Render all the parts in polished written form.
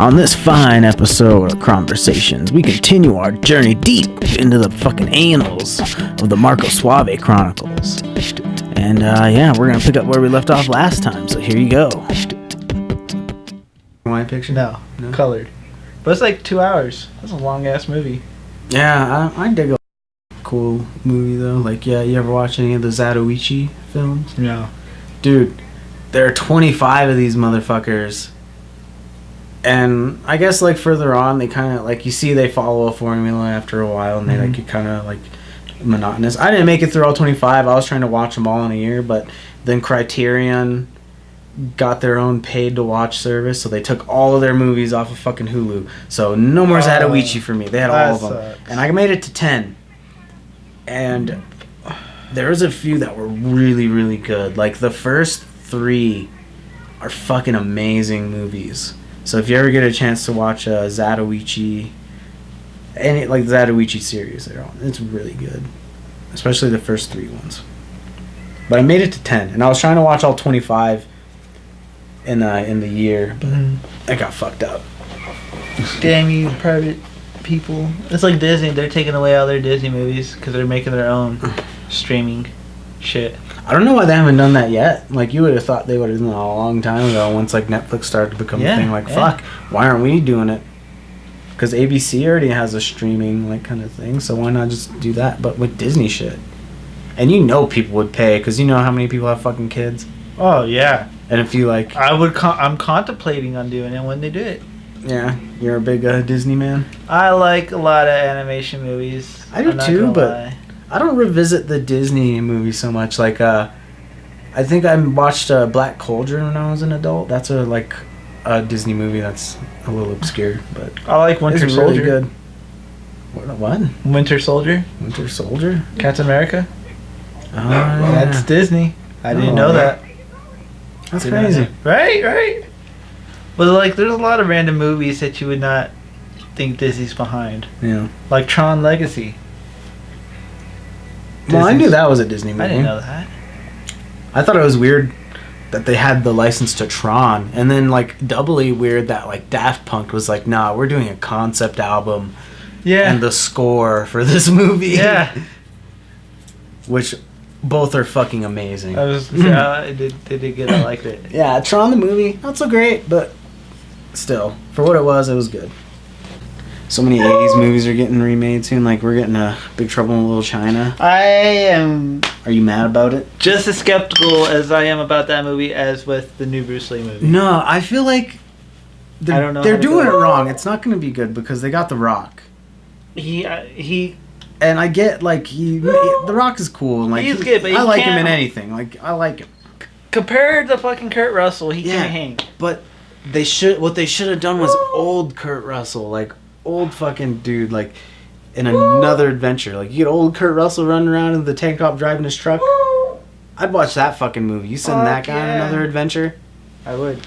On this fine episode of Chronversations, we continue our journey deep into the fucking annals of the Marco Suave Chronicles. And we're gonna pick up where we left off last time, so here you go. White picture? No, colored. But it's like 2 hours. That's a long ass movie. Yeah, I dig a cool movie though. Like, yeah, you ever watch any of the Zatoichi films? No. Dude, there are 25 of these motherfuckers. And I guess like further on, they kind of like, you see they follow a formula after a while, and they like get kind of like monotonous. I didn't make it through all 25. I was trying to watch them all in a year, but then Criterion got their own paid to watch service, so they took all of their movies off of fucking Hulu. So no more Zatoichi for me. They had all of them. Sucks. And I made it to 10. And there was a few that were really, really good. Like the first 3 are fucking amazing movies. So if you ever get a chance to watch Zatoichi, any like Zatoichi series, they're on. It's really good, especially the first 3 ones. But I made it to 10, and I was trying to watch all 25 in the year, but I got fucked up. Damn you, private people. It's like Disney. They're taking away all their Disney movies because they're making their own streaming shit. I don't know why they haven't done that yet. Like, you would have thought they would have done that a long time ago once, like, Netflix started to become a thing. Like, fuck, why aren't we doing it? Because ABC already has a streaming, like, kind of thing, so why not just do that? But with Disney shit. And you know people would pay, because you know how many people have fucking kids? Oh, yeah. And if you, like... I'm contemplating on doing it when they do it. Yeah, you're a big Disney man? I like a lot of animation movies. I do too, but... I don't revisit the Disney movies so much. Like, I think I watched Black Cauldron when I was an adult. That's a Disney movie that's a little obscure, but I like Winter it's Soldier. really good. What? Winter Soldier? Winter Soldier? Captain America? Oh, yeah. That's Disney. I didn't know that. That's crazy. Right. But like, there's a lot of random movies that you would not think Disney's behind. Yeah. Like Tron Legacy. Well, I knew that was a Disney movie. I didn't know that. I thought it was weird that they had the license to Tron, and then like doubly weird that like Daft Punk was like, nah, we're doing a concept album. Yeah. And the score for this movie. Yeah. Which both are fucking amazing. I was they did good. I liked it. Yeah, Tron the movie, not so great, but still, for what it was good. So many 80s movies are getting remade soon. Like, we're getting a Big Trouble in Little China. I am Are you mad about it? just as skeptical as I am about that movie as with the new Bruce Lee movie. No, I feel like I don't know they're how to doing it go. wrong. It's not going to be good because they got The Rock. He And I get, like, The Rock is cool. And, like, He's good, but I you like him can't- in anything. Like, I like him. compared to fucking Kurt Russell, he Yeah. can't hang. But what they should have done was old Kurt Russell. Like, old fucking dude, like, in another adventure. Like, you get old Kurt Russell running around in the tank top driving his truck. I'd watch that fucking movie. You send that guy on another adventure. I would.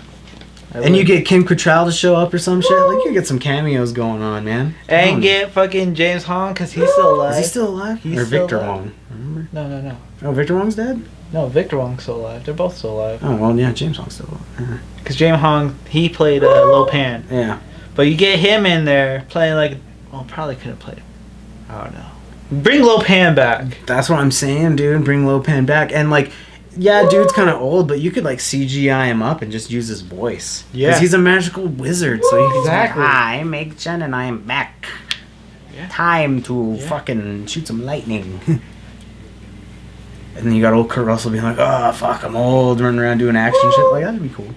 And you get Kim Cattrall to show up or some shit. Like, you get some cameos going on, man. And get fucking James Hong because he's still alive. Is he still alive? He's or still Victor alive. Wong? Remember? No. Oh, Victor Wong's dead? No, Victor Wong's still alive. They're both still alive. Oh, well, yeah, James Hong's still alive. Because James Hong, he played Lo Pan. Yeah. But you get him in there playing like, well, probably could have played. I don't know. Bring Lo Pan back. That's what I'm saying, dude. Bring Lo Pan back. And, like, yeah, dude's kind of old, but you could, like, CGI him up and just use his voice. Yeah. Because he's a magical wizard, so he's Exactly. like, I make Chen and I am back. Yeah. Time to fucking shoot some lightning. And then you got old Kurt Russell being like, oh, fuck, I'm old, running around doing action shit. Like, that'd be cool.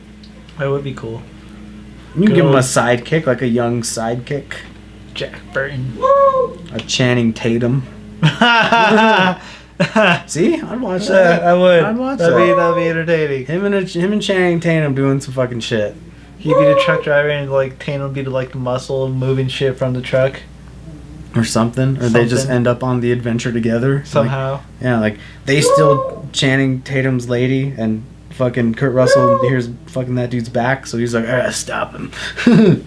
That would be cool. You can give him a sidekick, like a young sidekick. Jack Burton. A Channing Tatum. See? I'd watch Yeah, that. I would. I'd watch that'd that. be entertaining. Him and Channing Tatum doing some fucking shit. He'd be the truck driver and like Tatum would be like the muscle moving shit from the truck Or something. Or they just end up on the adventure together. somehow. Like, yeah, like they still Channing Tatum's lady and fucking Kurt Russell hears fucking that dude's back, so he's like, I gotta stop him. Let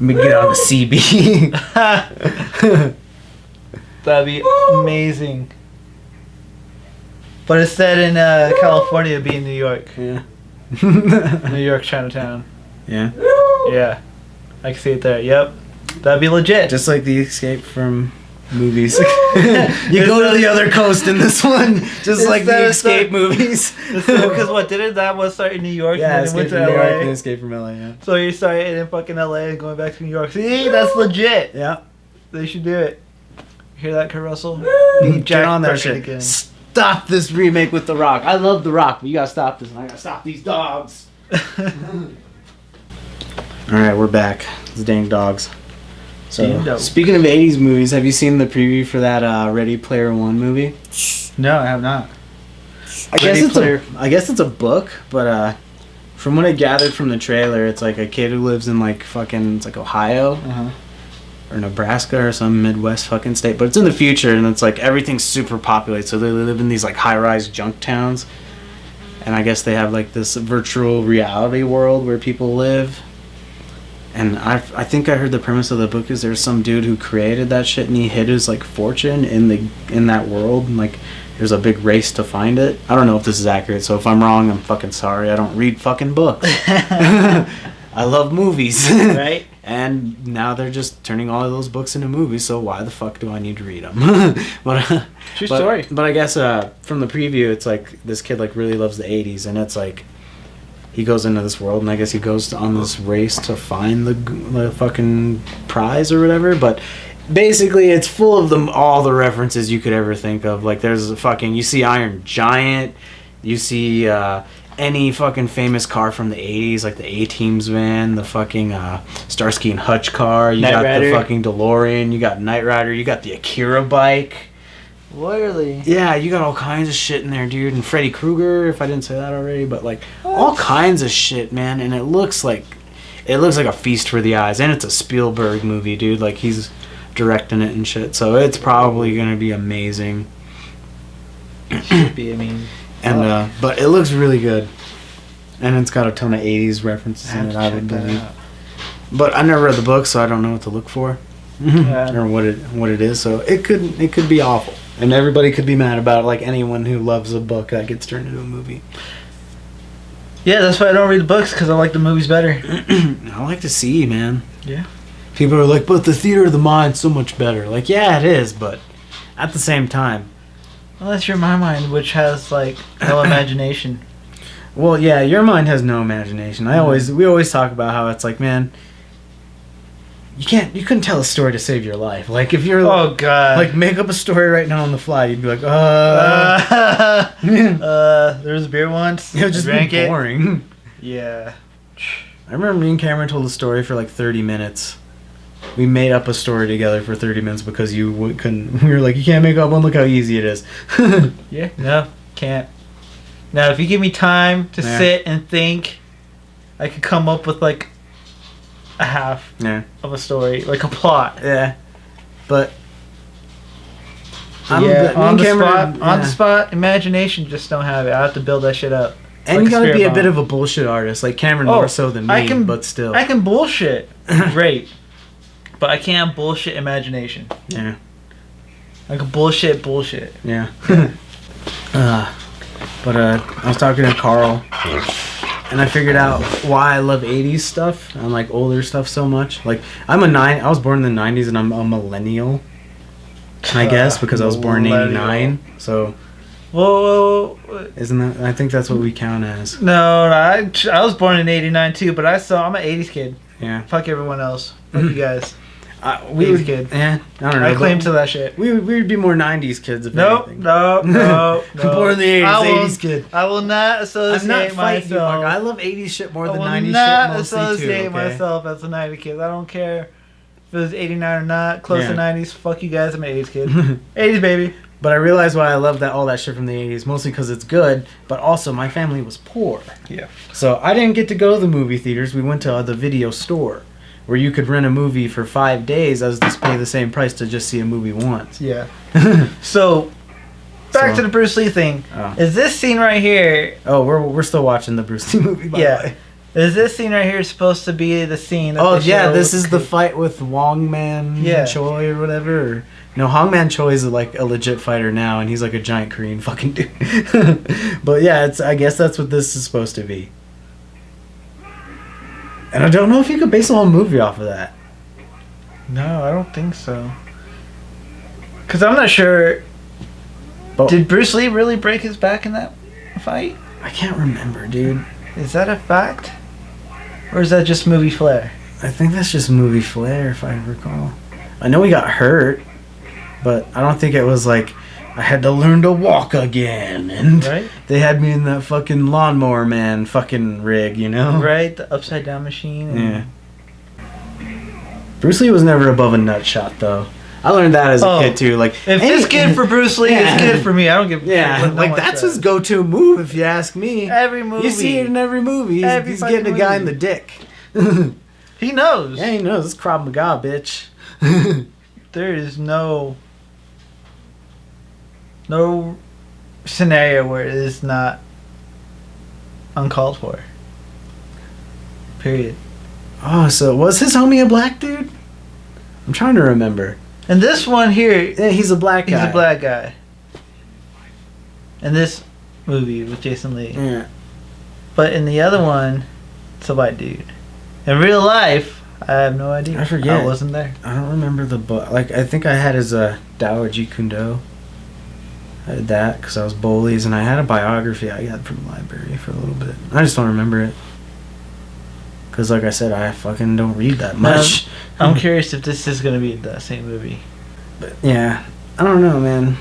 me get on the CB. That'd be amazing. But instead in California, it'd be in New York. Yeah. New York, Chinatown. Yeah. Yeah. I can see it there. Yep. That'd be legit. Just like the Escape from movies. You go to the other coast in this one, just like the Escape movies. Because what, didn't that one start in New York? Yeah, and then Escape it went from to New LA? York and Escape from LA, yeah. So you started in fucking LA and going back to New York. See, that's legit. Yeah. They should do it. Hear that, Kurt Russell? Get on that shit. Again. Stop this remake with The Rock. I love The Rock, but you gotta stop this, and I gotta stop these dogs. Alright, we're back. It's dang dogs. So, speaking of 80s movies, have you seen the preview for that Ready Player One movie? No, I have not. I guess it's a book, but from what I gathered from the trailer, it's like a kid who lives in like fucking, it's like Ohio or Nebraska or some Midwest fucking state, but it's in the future, and it's like everything's super populated, so they live in these like high-rise junk towns, and I guess they have like this virtual reality world where people live. And I think I heard the premise of the book is there's some dude who created that shit and he hid his like fortune in that world, and like there's a big race to find it. I don't know if this is accurate, so if I'm wrong, I'm fucking sorry. I don't read fucking books. I love movies. Right? And now they're just turning all of those books into movies, so why the fuck do I need to read them? True story. But I guess from the preview, it's like this kid like really loves the 80s, and it's like he goes into this world, and I guess he goes on this race to find the fucking prize or whatever. But basically, it's full of all the references you could ever think of. Like, there's you see Iron Giant, you see any fucking famous car from the 80s, like the A-Team's van, the fucking Starsky and Hutch car, you got the fucking DeLorean, you got Knight Rider, you got the Akira bike. Literally. Yeah, you got all kinds of shit in there, dude. And Freddy Krueger, if I didn't say that already, but like all kinds of shit, man. And it looks like a feast for the eyes. And it's a Spielberg movie, dude. Like he's directing it and shit. So it's probably gonna be amazing. Should be, I mean. And but it looks really good. And it's got a ton of 80s references in it, I would believe. But I never read the book, so I don't know what to look for. Or what it is. So it could be awful. And everybody could be mad about it, like anyone who loves a book that gets turned into a movie. Yeah, that's why I don't read the books, because I like the movies better. I like to see, man. Yeah. People are like, but the theater of the mind's so much better. Like, yeah, it is, but at the same time. Unless you're my mind, which has, like, no imagination. Well, yeah, your mind has no imagination. We always talk about how it's like, man, you couldn't tell a story to save your life. Like if you're like make up a story right now on the fly, you'd be like, there was a beer once. It would just be boring. Yeah. I remember me and Cameron told a story for like 30 minutes. We made up a story together for 30 minutes because you couldn't. We were like, you can't make up one. Look how easy it is. Yeah. No, can't. Now, if you give me time to sit and think, I could come up with like a half of a story, like a plot. Yeah, but on the spot, imagination just don't have it. I have to build that shit up. And you gotta be a bit of a bullshit artist, like Cameron more so than me. But still, I can bullshit, great, but I can't bullshit imagination. Yeah, I can bullshit. Yeah. But I was talking to Carl. And I figured out why I love 80s stuff and like older stuff so much. Like I was born in the 90s and I'm a millennial. I guess because I was born in 89. So whoa. Isn't that, I think that's what we count as. No, I was born in 89 too, but I'm an 80s kid. Yeah. Fuck everyone else. Fuck you guys. We would kid. Yeah, I don't know. I claim to that shit. We would be more 90s kids if anything. No. Born in the 80s kid. I will not associate myself. You, Mark. I love 80s shit more than 90s shit mostly too. I will not associate myself as a 90s kid. I don't care if it was 89 or not. Close to 90s. Fuck you guys. I'm an 80s kid. 80s baby. But I realized why I love all that shit from the 80s, mostly because it's good, but also my family was poor. Yeah. So I didn't get to go to the movie theaters. We went to the video store, where you could rent a movie for 5 days as to pay the same price to just see a movie once. Yeah. So, back to the Bruce Lee thing. Oh. Is this scene right here... Oh, we're still watching the Bruce Lee movie, by the way. Is this scene right here supposed to be the scene that this is the fight with Wong-Man Choi or whatever. No, Hong-Man Choi is like a legit fighter now, and he's like a giant Korean fucking dude. But yeah, I guess that's what this is supposed to be. And I don't know if you could base a whole movie off of that. No, I don't think so. Because I'm not sure. But Did Bruce Lee really break his back in that fight? I can't remember, dude. Is that a fact? Or is that just movie flair? I think that's just movie flair, if I recall. I know he got hurt, but I don't think it was like I had to learn to walk again, and Right? they had me in that fucking lawnmower man fucking rig, you know? Right? The upside down machine. Yeah. Bruce Lee was never above a nut shot, though. I learned that as a kid too. Like, if any- it's good for Bruce Lee, Yeah. it's good for me. I don't give a yeah, shit. like that's his go-to move, if you ask me. Every movie. You see it in every movie. Every He's fucking getting a guy in movie. the dick. He knows. Yeah, he knows. It's Krav Maga, bitch. There is no scenario where it is not uncalled for. Period. Oh, so was his homie a black dude? I'm trying to remember. And this one here, Yeah, he's a black guy. he's a black guy. In this movie with Jason Lee. Yeah. But in the other one, it's a white dude. In real life, I have no idea. I forget. I wasn't there. I don't remember the book. Like, I think I had his Dao Jeet Kune Do. I had that because I was bullies, and I had a biography I got from the library for a little bit. I just don't remember it. Because, like I said, I fucking don't read that much. I'm curious if this is going to be the same movie. But, yeah. I don't know, man.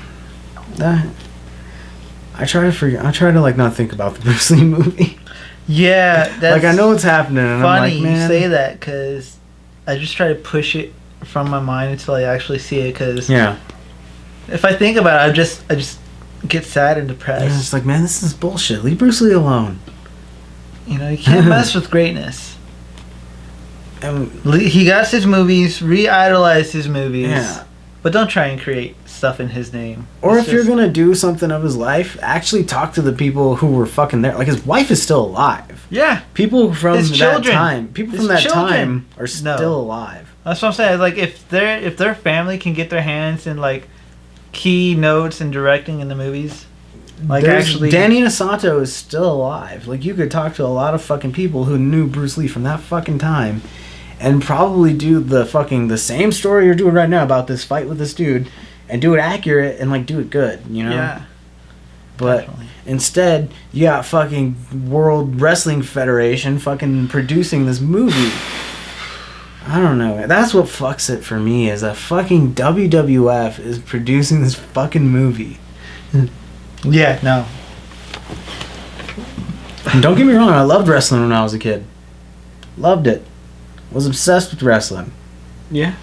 I try to forget. I try to, like, not think about the Bruce Lee movie. Yeah, that's like, I know what's happening, and funny I'm like, man. you say that because I just try to push it from my mind until I actually see it. Because Yeah. if I think about it, I just get sad and Yeah, depressed. it's like, man, this is bullshit. Leave Bruce Lee alone. You know, you can't mess with greatness. And He got his movies, re-idolize his movies, yeah. but don't try and create stuff in his name. Or It's if you're just- gonna do something of his life, actually talk to the people who were fucking there. Like, his wife is still alive. Yeah, People from His that children. time. People His from that children. time are still No. alive. that's what I'm saying. Like if their family can get their hands in like key notes and directing in the movies, like actually Danny Inosanto is still alive. Like, you could talk to a lot of fucking people who knew Bruce Lee from that fucking time, and probably do the same story you're doing right now about this fight with this dude, and do it accurate and like do it good. You know. Yeah, But definitely. instead, you got fucking World Wrestling Federation fucking producing this movie. I don't know. That's what fucks it for me, is that fucking WWF is producing this fucking movie. Yeah, no. And don't get me wrong, I loved wrestling when I was a kid. Loved it. Was obsessed with wrestling. Yeah.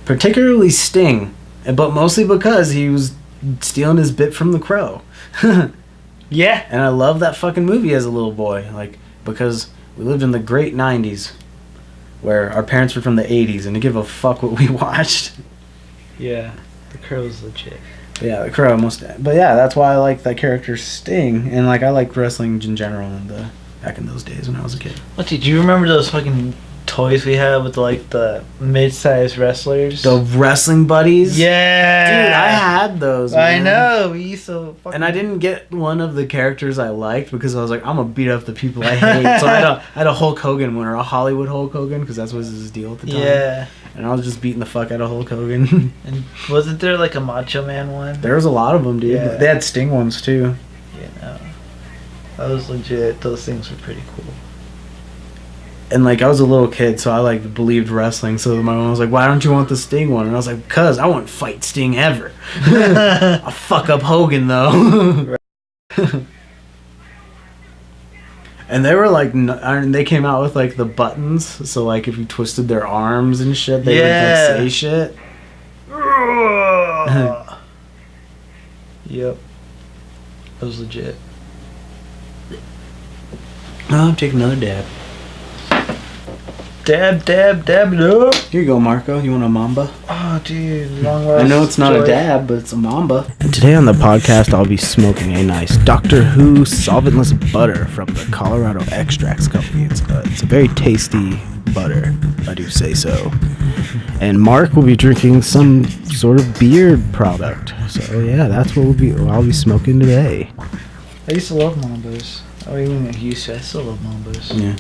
Particularly Sting. But mostly because he was stealing his bit from the Crow. Yeah. And I love that fucking movie as a little boy, like, because we lived in the great 90s, where our parents were from the 80s, and to give a fuck what we watched. Yeah. The Crow's legit. But yeah, the Crow but yeah, that's why I like that character Sting, and like I like wrestling in general back in those days when I was a kid. What did you remember those fucking toys we had with like the mid-sized wrestlers? The wrestling buddies. Yeah. Dude, I had those. I man. know. We used to fucking... And I didn't get one of the characters I liked because I was like, I'm gonna beat up the people I hate. So I had a Hulk Hogan one, or a Hollywood Hulk Hogan, because that was his deal at the time. Yeah. And I was just beating the fuck out of Hulk Hogan. And wasn't there like a Macho Man one? There was a lot of them, dude. Yeah. They had Sting ones too. You know. That was legit. Those things were pretty cool. And like, I was a little kid, so I like believed wrestling. So my mom was like, "Why don't you want the Sting one?" And I was like, "Cause I won't fight Sting ever. I'll fuck up Hogan though." And they were like, and they came out with like the buttons. So like, if you twisted their arms and shit, they would like say shit. Yep. That was legit. Oh, I'm taking another dab. Dab it up. Here you go, Marco. You want a mamba? Oh, dude. Long I know it's not a dab, but it's a mamba. Today on the podcast, I'll be smoking a nice Doctor Who solventless butter from the Colorado Extracts Company. It's a very tasty butter, if I do say so. And Marc will be drinking some sort of beard product. So yeah, that's what I'll be smoking today. I used to love Mambos. I mean, I still love Mambos. Yeah.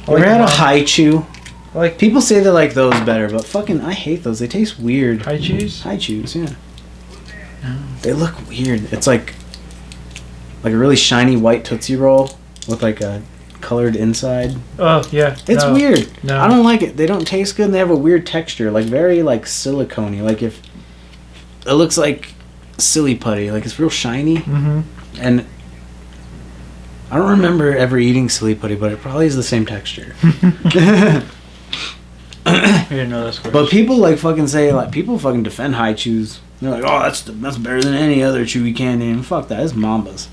You ever had a high chew? Like People say they like those better, but fucking I hate those. They taste weird. high chews? High chews, yeah. They look weird. It's like a really shiny white Tootsie Roll with like a colored inside. Oh yeah. It's weird. No. I don't like it. They don't taste good and they have a weird texture. Like very like silicone-y. Like if it looks like silly putty. Like it's real shiny. Mm-hmm. And I don't remember ever eating silly putty, but it probably is the same texture. I didn't know that's gross. But people like fucking say like people fucking defend high chews. They're like, oh, that's better than any other chewy candy. And fuck that, it's Mambas.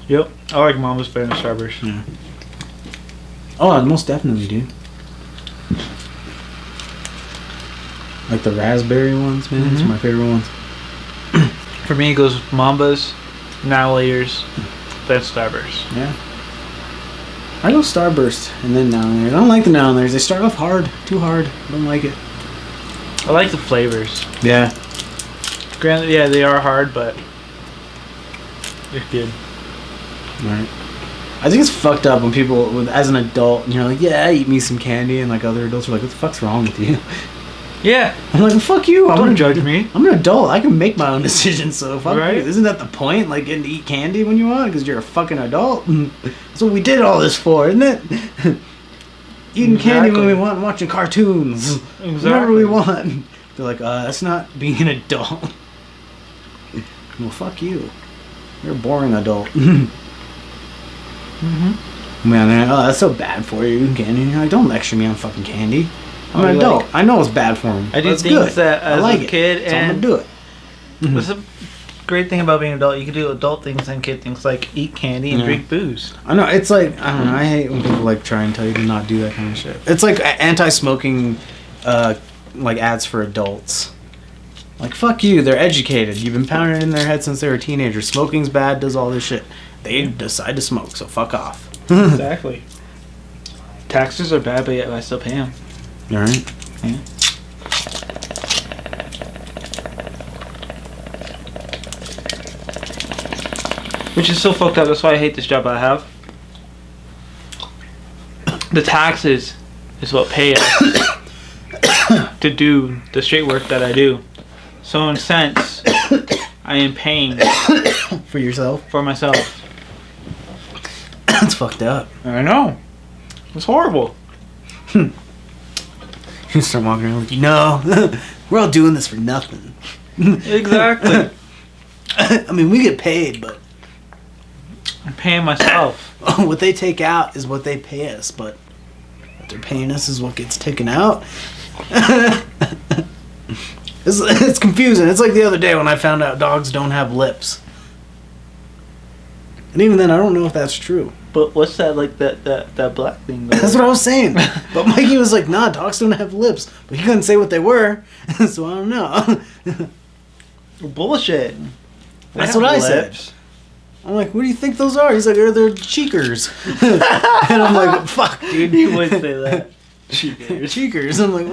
Yep. I like Mama's better than Starburst. Yeah. Oh, most definitely, dude. Like the raspberry ones, man. Those are my favorite ones. For me, it goes Mambas, Now-Layers, then Starburst. Yeah. I go Starburst and then Now-Layers. I don't like the Now-Layers. They start off hard, too hard. I don't like it. I like the flavors. Yeah. Granted, yeah, they are hard, but they're good. Right. I think it's fucked up when people, as an adult, and you're like, yeah, eat me some candy, and like other adults are like, what the fuck's wrong with you? Yeah. I'm like, well, fuck you. Don't judge me. I'm an adult. I can make my own decisions, so fuck Right? you. Isn't that the point? Like, getting to eat candy when you want? Because you're a fucking adult. That's what we did all this for, isn't it? Eating candy when we want and watching cartoons. Whatever we want. They're like, that's not being an adult. Well, fuck you. You're a boring adult. Man, that's so bad for you, candy. You're like, don't lecture me on fucking candy. I'm an adult. I know it's bad for him. I do it's things good. that as I like a kid, it. So I'm and gonna do it. what's the great thing about being an adult? You can do adult things and kid things like eat candy and drink booze. I know, it's like, I don't know, I hate when people like try and tell you to not do that kind of shit. It's like anti-smoking like ads for adults. Like, fuck you, they're educated. You've been pounding it in their head since they were teenagers. Smoking's bad, does all this shit. They decide to smoke, so fuck off. Exactly. Taxes are bad, but yet I still pay them. Alright. Yeah. Which is so fucked up. That's why I hate this job I have. The taxes is what pay us to do the straight work that I do. So in a sense, I am paying For yourself? for myself. That's fucked up. I know. It's horrible. You start walking around like, we're all doing this for nothing. Exactly. I mean, we get paid, but I'm paying myself. what they take out is what they pay us, but what they're paying us is what gets taken out. It's confusing. It's like the other day when I found out dogs don't have lips. And even then, I don't know if that's true. But what's that, like, that black thing? That's what I was saying. But Mikey was like, nah, dogs don't have lips. But he couldn't say what they were, so I don't know. Bullshit. That's what I said. I'm like, what do you think those are? He's like, they're cheekers. And I'm like, fuck, dude. He would say that. Cheekers. Cheekers. I'm like,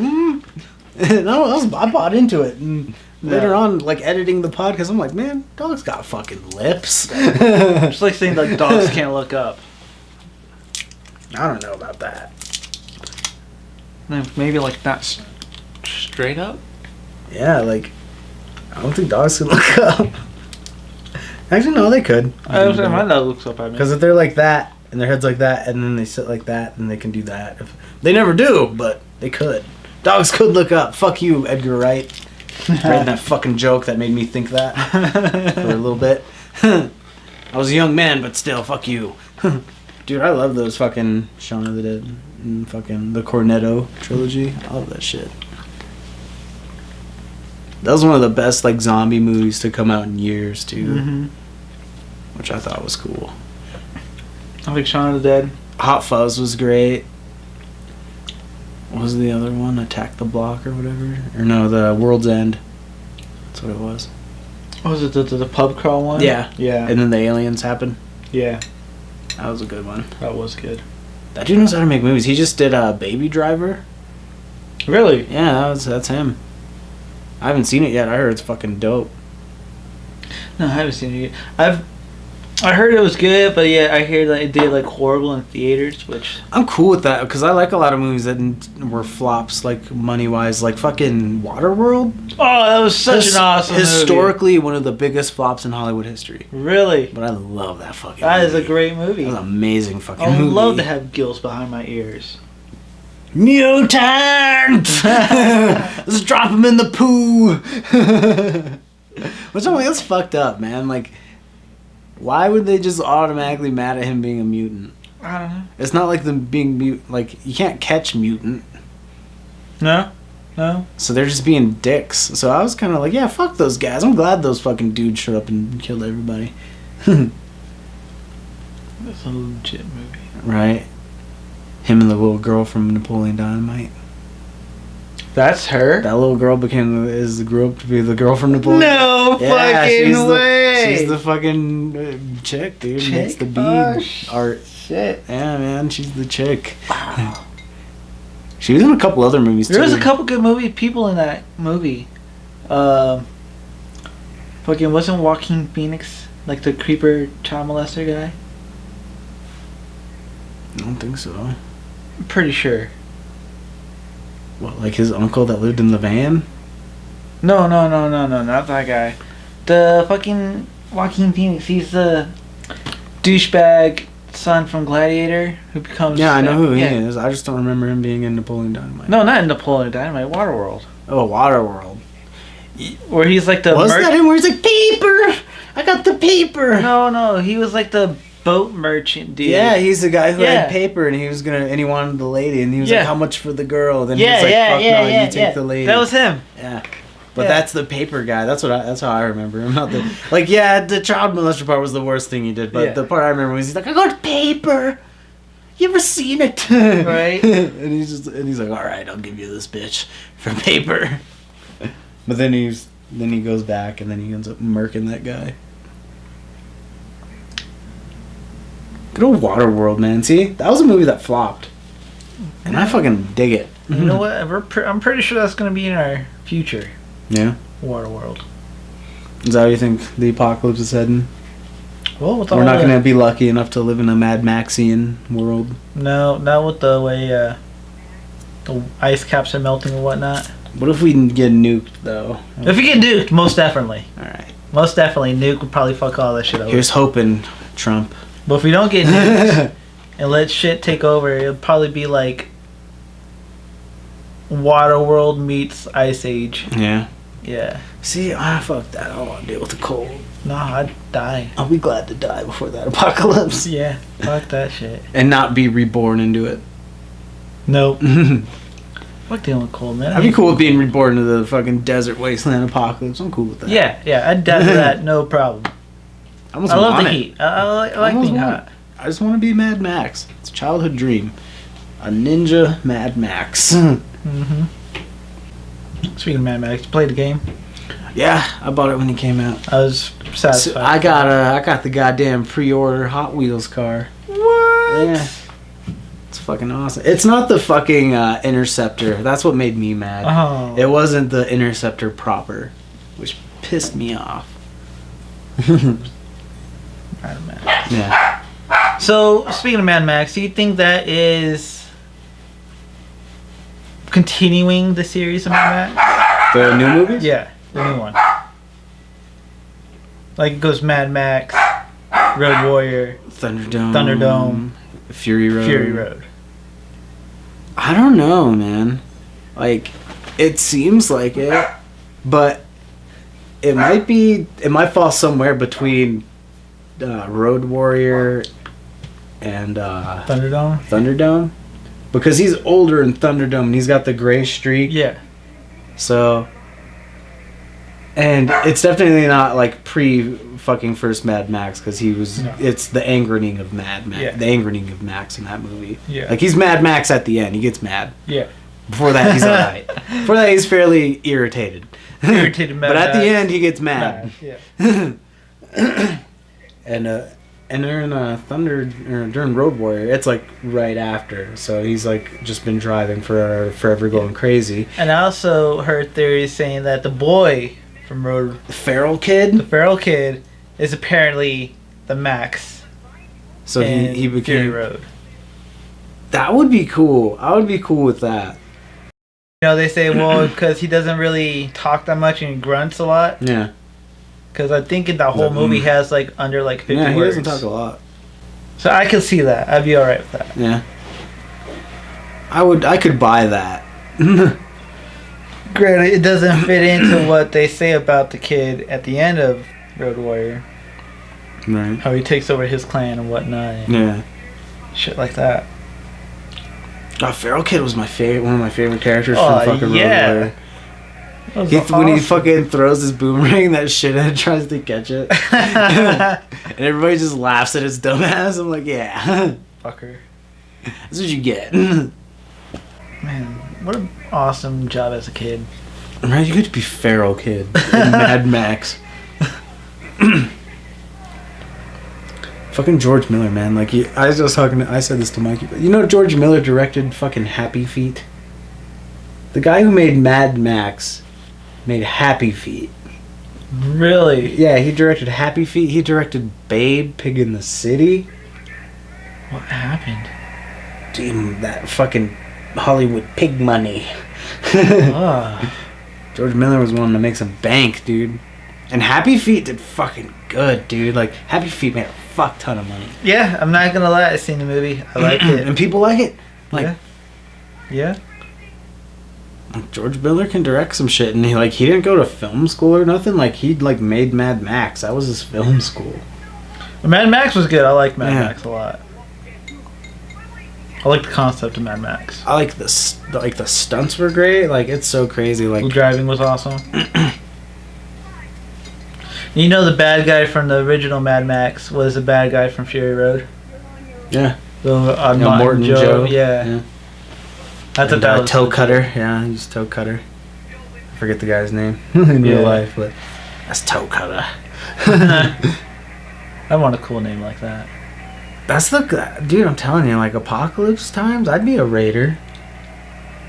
And I bought into it. And later on, like, editing the podcast, I'm like, man, dogs got fucking lips. It's like saying, like, dogs can't look up. I don't know about that. Maybe, like, not straight up? Yeah, like, I don't think dogs can look up. Actually, no, they could. I was saying my dog looks up at me. Because if they're like that, and their head's like that, and then they sit like that, then they can do that. They never do, but they could. Dogs could look up. Fuck you, Edgar Wright. Read that fucking joke that made me think that for a little bit. I was a young man, but still, fuck you. Dude, I love those fucking Shaun of the Dead and fucking the Cornetto trilogy. I love that shit. That was one of the best, like, zombie movies to come out in years, too. Mm-hmm. Which I thought was cool. I like Shaun of the Dead. Hot Fuzz was great. What was the other one? Attack the Block or whatever? Or no, the World's End. That's what it was. What was it, the pub crawl one? Yeah. Yeah. And then the aliens happen. Yeah. That was a good one. That was good. That dude knows how to make movies. He just did Baby Driver. Really? Yeah, that's him. I haven't seen it yet. I heard it's fucking dope. No, I haven't seen it yet. I heard it was good, but yeah, I hear that it did like horrible in theaters, which I'm cool with that because I like a lot of movies that were flops, like money wise, like fucking Waterworld. oh, that was such an awesome historically one of the biggest flops in Hollywood history. movie. Really, But I love that fucking. that is movie. a great movie. That was an amazing fucking I would movie. love to have gills behind my ears. Mutant! Let's drop him in the poo. Which I'm like, that's fucked up, man. Like, why would they just automatically mad at him being a mutant? I don't know. It's not like them being like you can't catch mutant, No. so they're just being dicks. So I was kind of like, yeah, fuck those guys. I'm glad those fucking dudes showed up and killed everybody. That's a legit movie. Right? Him and the little girl from Napoleon Dynamite. That's her. That little girl grew up to be the girl from Napoleon. No fucking way. She's the fucking chick, dude. Chick? Makes the bead art. Shit. Yeah, man, she's the chick. Wow. She was in a couple other movies too. There was a couple good people in that movie. Fucking wasn't Joaquin Phoenix like the creeper child molester guy? I don't think so. I'm pretty sure. What, like his uncle that lived in the van? No, not that guy. The fucking Joaquin Phoenix. He's the douchebag son from Gladiator who becomes. Yeah, I know who he is. I just don't remember him being in Napoleon Dynamite. No, not in Napoleon Dynamite. Waterworld. Oh, Waterworld. Where he's like the. Was that him? Where he's like, paper! I got the paper! No, he was like the boat merchant dude. Yeah, he's the guy who had paper, and he wanted the lady, and he was like, how much for the girl? Then he was like, fuck no, you take the lady. That was him. Yeah. But that's the paper guy. That's how I remember him. Not the the child molester part was the worst thing he did. But the part I remember was he's like, I got paper. You ever seen it? Right. and he's like, all right, I'll give you this bitch for paper. But then he goes back and then he ends up murking that guy. Good old Waterworld, man. See, that was a movie that flopped, and I fucking dig it. You know what? I'm pretty sure that's gonna be in our future. Yeah. Waterworld. Is that how you think the apocalypse is heading? Well, with We're not going to be lucky enough to live in a Mad Maxian world. No, not with the way the ice caps are melting and whatnot. What if we get nuked, though? If we get nuked, most definitely. Alright. Most definitely, nuke would probably fuck all that shit over. Here's hoping, Trump. But if we don't get nuked and let shit take over, it'll probably be like Waterworld meets Ice Age. Yeah. Yeah. See, fuck that. I don't want to deal with the cold. Nah, I'd die. I'll be glad to die before that apocalypse. Yeah, fuck that shit. And not be reborn into it. Nope. Fuck dealing with cold, man. I'd be cool with being reborn into the fucking desert wasteland apocalypse. I'm cool with that. Yeah, I'd die for that, no problem. I love the heat. I like being hot. I just want to be Mad Max. It's a childhood dream. A ninja Mad Max. Mm-hmm. Speaking of Mad Max, you played the game? Yeah, I bought it when it came out. I was satisfied. So I got the goddamn pre-order Hot Wheels car. What? Yeah. It's fucking awesome. It's not the fucking Interceptor. That's what made me mad. Oh. It wasn't the Interceptor proper, which pissed me off. Mad Max. Yeah. So, speaking of Mad Max, do you think that is continuing the series of Mad Max? The new movies? Yeah, the new one. Like it goes Mad Max, Road Warrior, Thunderdome, Fury Road. I don't know, man. Like, it seems like it, but it might fall somewhere between Road Warrior and Thunderdome. Because he's older in Thunderdome and he's got the gray streak. Yeah. So, and it's definitely not like pre-fucking first Mad Max because he was. No. It's the angering of Mad Max. Yeah. The angering of Max in that movie. Yeah. Like he's Mad Max at the end. He gets mad. Yeah. Before that, he's alright. Before that, he's fairly irritated. Irritated Mad But at Max. the end, he gets mad. Yeah. And during during Road Warrior, it's like right after. So he's like just been driving forever going crazy. And I also heard theories saying that the boy from the feral kid, is apparently the Max. So he became Fury Road. That would be cool. I would be cool with that. You know, they say, well, because he doesn't really talk that much and he grunts a lot. Yeah. Because I think in the whole movie he has like under like 50 he words. doesn't talk a lot. So I could see that. I'd be alright with that. Yeah. I could buy that. Granted, it doesn't fit into what they say about the kid at the end of Road Warrior. Right. How he takes over his clan and whatnot. And Yeah. shit like that. Oh, Feral Kid was one of my favorite characters Oh, from fucking yeah. Road Warrior. That was When he awesome. fucking throws his boomerang, that shithead tries to catch it. And everybody just laughs at his dumbass. I'm like, yeah. Fucker. That's what you get. Man, what an awesome job as a kid. Right, you get to be Feral Kid in Mad Max. Fucking George Miller, man. Like, I said this to Mikey, but you know George Miller directed fucking Happy Feet? The guy who made Mad Max made Happy Feet. Really? Yeah, he directed Happy Feet. He directed Babe, Pig in the City. What happened? Damn, that fucking Hollywood pig money. George Miller was wanting to make some bank, dude. And Happy Feet did fucking good, dude. Like, Happy Feet made a fuck ton of money. Yeah, I'm not gonna lie. I seen the movie. I liked it. And people like it. Like, yeah. George Miller can direct some shit, and he didn't go to film school or nothing. Like, he made Mad Max. That was his film school. Mad Max was good. I liked Mad Yeah. Max a lot. I like the concept of Mad Max. I like the stunts were great. Like, it's so crazy. Like, The driving was awesome. You know the bad guy from the original Mad Max was the bad guy from Fury Road? yeah, Morton Joe. Yeah. I thought that was toe cutter. Yeah, he's toe cutter. I forget the guy's name in real life, but that's toe cutter. I want a cool name like that. That's dude. I'm telling you, like apocalypse times, I'd be a raider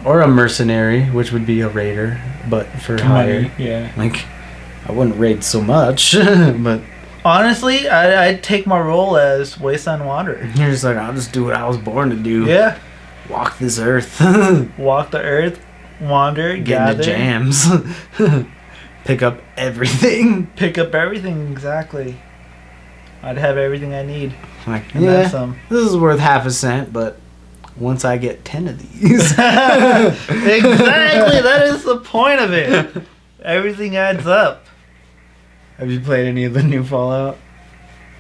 or a mercenary, which would be a raider, but for hire. Yeah. Like, I wouldn't raid so much, but Honestly, I'd take my role as Wasteland Wanderer. you're just like, I'll just do what I was born to do. Yeah. Walk this earth. Walk the earth, wander, Get gather, into jams. Pick up everything. pick up everything. Exactly. I'd have everything I need. Like, And yeah, then some. this is worth half a cent, but once I get 10 of these. Exactly. That is the point of it. Everything adds up. Have you played any of the new Fallout?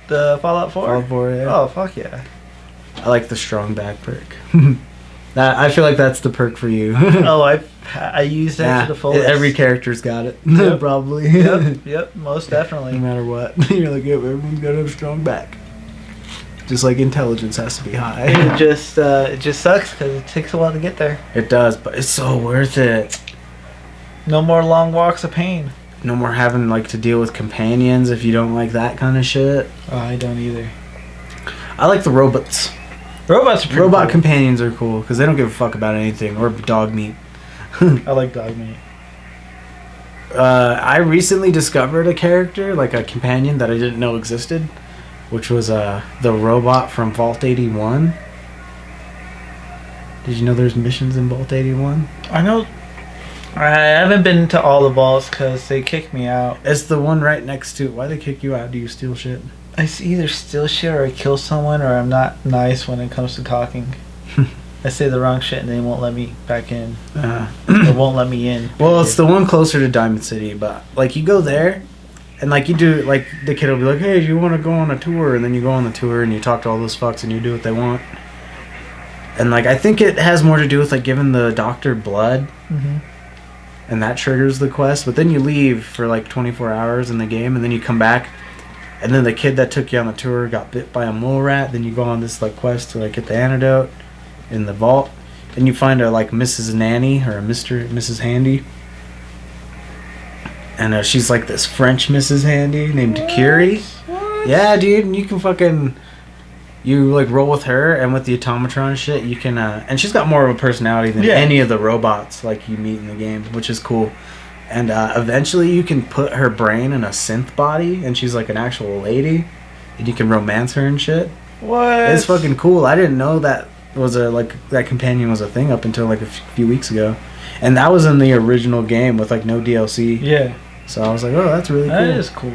The Fallout 4? Fallout 4, yeah. Oh, fuck yeah. I like the strong back perk. I feel like that's the perk for you. Oh, I use that to the fullest. Every character's got it. Yep. Probably. Yep, most definitely. No matter what. You're like, yep, everyone's got to have a strong back. Just like intelligence has to be high. It just sucks because it takes a while to get there. It does, but it's so worth it. No more long walks of pain. No more having to deal with companions if you don't like that kind of shit. Oh, I don't either. I like the robots. Robots are pretty Robot cool. companions are cool because they don't give a fuck about anything or dog meat. I like dog meat. I recently discovered a character, like a companion that I didn't know existed, which was the robot from Vault 81. Did you know there's missions in Vault 81? I know. I haven't been to all the vaults because they kicked me out. It's the one right next to. Why they kick you out? Do you steal shit? I either steal shit or I kill someone or I'm not nice when it comes to talking. I say the wrong shit and they won't let me back in. They won't let me in. Well, it's the one closer to Diamond City, but you go there, and you do the kid will be like, "Hey, do you want to go on a tour?" And then you go on the tour and you talk to all those fucks and you do what they want. And I think it has more to do with giving the doctor blood. Mm-hmm. And that triggers the quest, but then you leave for 24 hours in the game, and then you come back, and then the kid that took you on the tour got bit by a mole rat. Then you go on this quest to get the antidote in the vault, and you find a Mrs. Nanny or a Mrs. Handy, and she's this French Mrs. Handy named Curie. What? Yeah, dude, and you can fucking roll with her, and with the automatron shit, you can and she's got more of a personality than any of the robots you meet in the game, which is cool. And eventually you can put her brain in a synth body, and she's an actual lady, and you can romance her and shit. What? It's fucking cool. I didn't know that was that companion was a thing up until like a few weeks ago, and that was in the original game with like no DLC. Yeah. So I was like, oh, that's really cool. That is cool.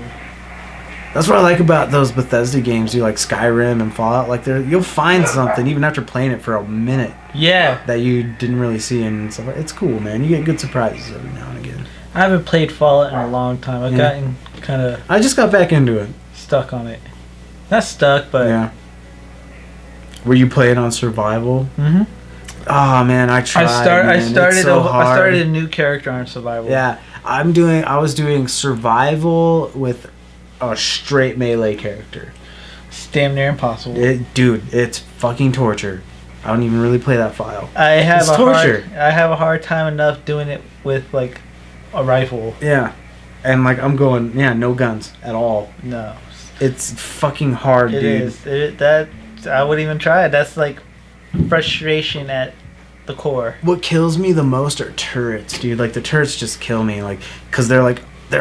That's what I like about those Bethesda games, like Skyrim and Fallout. Like, you'll find something even after playing it for a minute. Yeah. That you didn't really see, and stuff. It's cool, man. You get good surprises every now and again. I haven't played Fallout in a long time. I've gotten kind of... I just got back into it. Stuck on it. Not stuck, but... Yeah. Were you playing on survival? Mm-hmm. Oh, man, I tried. I started a new character on survival. Yeah. I was doing survival with a straight melee character. It's damn near impossible. Dude, it's fucking torture. I don't even really play that file. I have torture. I have a hard time enough doing it with like a rifle. Yeah. And like I'm going, no guns at all. No. It's fucking hard, dude. It is. I wouldn't even try it. That's like frustration at the core. What kills me the most are turrets, dude. Like the turrets just kill me, like, cause they're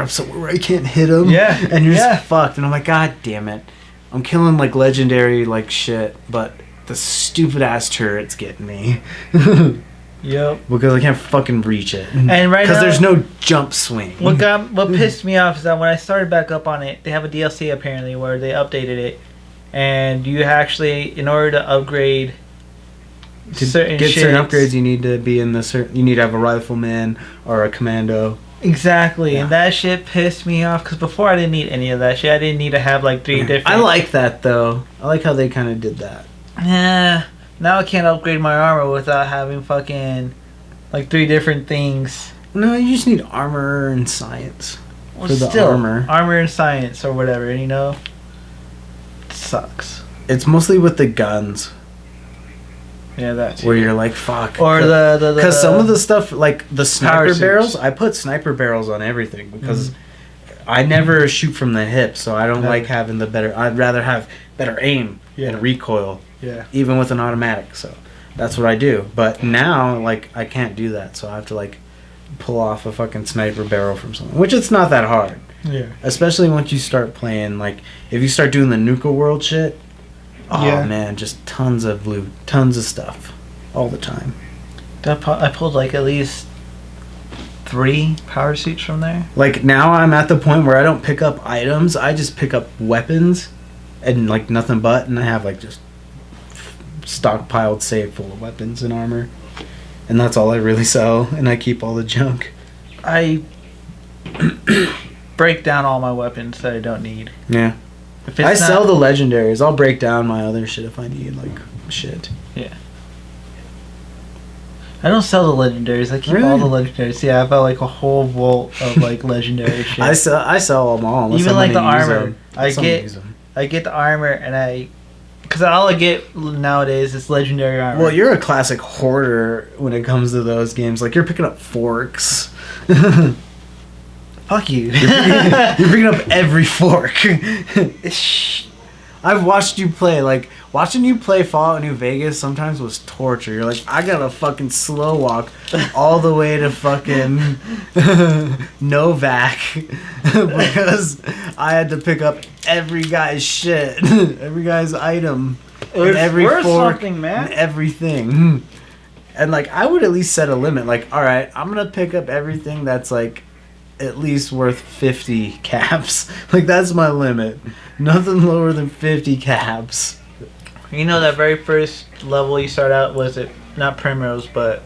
up somewhere where I can't hit them. Yeah. And you're just fucked. And I'm like, God damn it. I'm killing like legendary like shit, but the stupid ass turret's getting me. Yep. Because I can't fucking reach it. And right now, because there's no jump swing. What pissed me off is that when I started back up on it, they have a DLC apparently where they updated it, and you actually, in order to upgrade certain upgrades, you need to be in you need to have a rifleman or a commando. Exactly, and that shit pissed me off because before I didn't need any of that shit. I didn't need to have like 3 different. I like that though. I like how they kind of did that. Yeah. Now I can't upgrade my armor without having fucking like 3 different things. No, you just need armor and science Well, for the still, armor. Armor and science or whatever, you know? It sucks. It's mostly with the guns. Yeah, that too. Where you're like, fuck. Or because some of the stuff, like the sniper suits. barrels, I put sniper barrels on everything because I never shoot from the hip, so I don't like having the better. I'd rather have better aim and recoil. Yeah. Even with an automatic, so that's what I do. But now, like, I can't do that, so I have to like pull off a fucking sniper barrel from something, which it's not that hard. Yeah. Especially once you start playing, like, if you start doing the Nuka World shit. Oh man, just tons of loot, tons of stuff, all the time. I pulled like at least 3 power suits from there. Like now, I'm at the point where I don't pick up items; I just pick up weapons, and like nothing but, and I have like just stockpiled safe full of weapons and armor, and that's all I really sell, and I keep all the junk. I break down all my weapons that I don't need. Yeah. I sell the legendaries. I'll break down my other shit if I need, like, shit. Yeah. I don't sell the legendaries. I keep all the legendaries. Yeah, I've got like a whole vault of like legendary shit. I sell them all. Even like the armor. I get the armor and because all I get nowadays is legendary armor. Well, you're a classic hoarder when it comes to those games. Like, you're picking up forks. Fuck you. You're picking up every fork. I've watched you play. Like, watching you play Fallout New Vegas sometimes was torture. You're like, I gotta fucking slow walk all the way to fucking Novak because I had to pick up every guy's shit, every guy's item, and every fork, and everything. And like, I would at least set a limit. Like, all right, I'm gonna pick up everything that's like at least worth 50 caps. Like, that's my limit. Nothing lower than 50 caps. You know that very first level you start out, was it not Primrose, but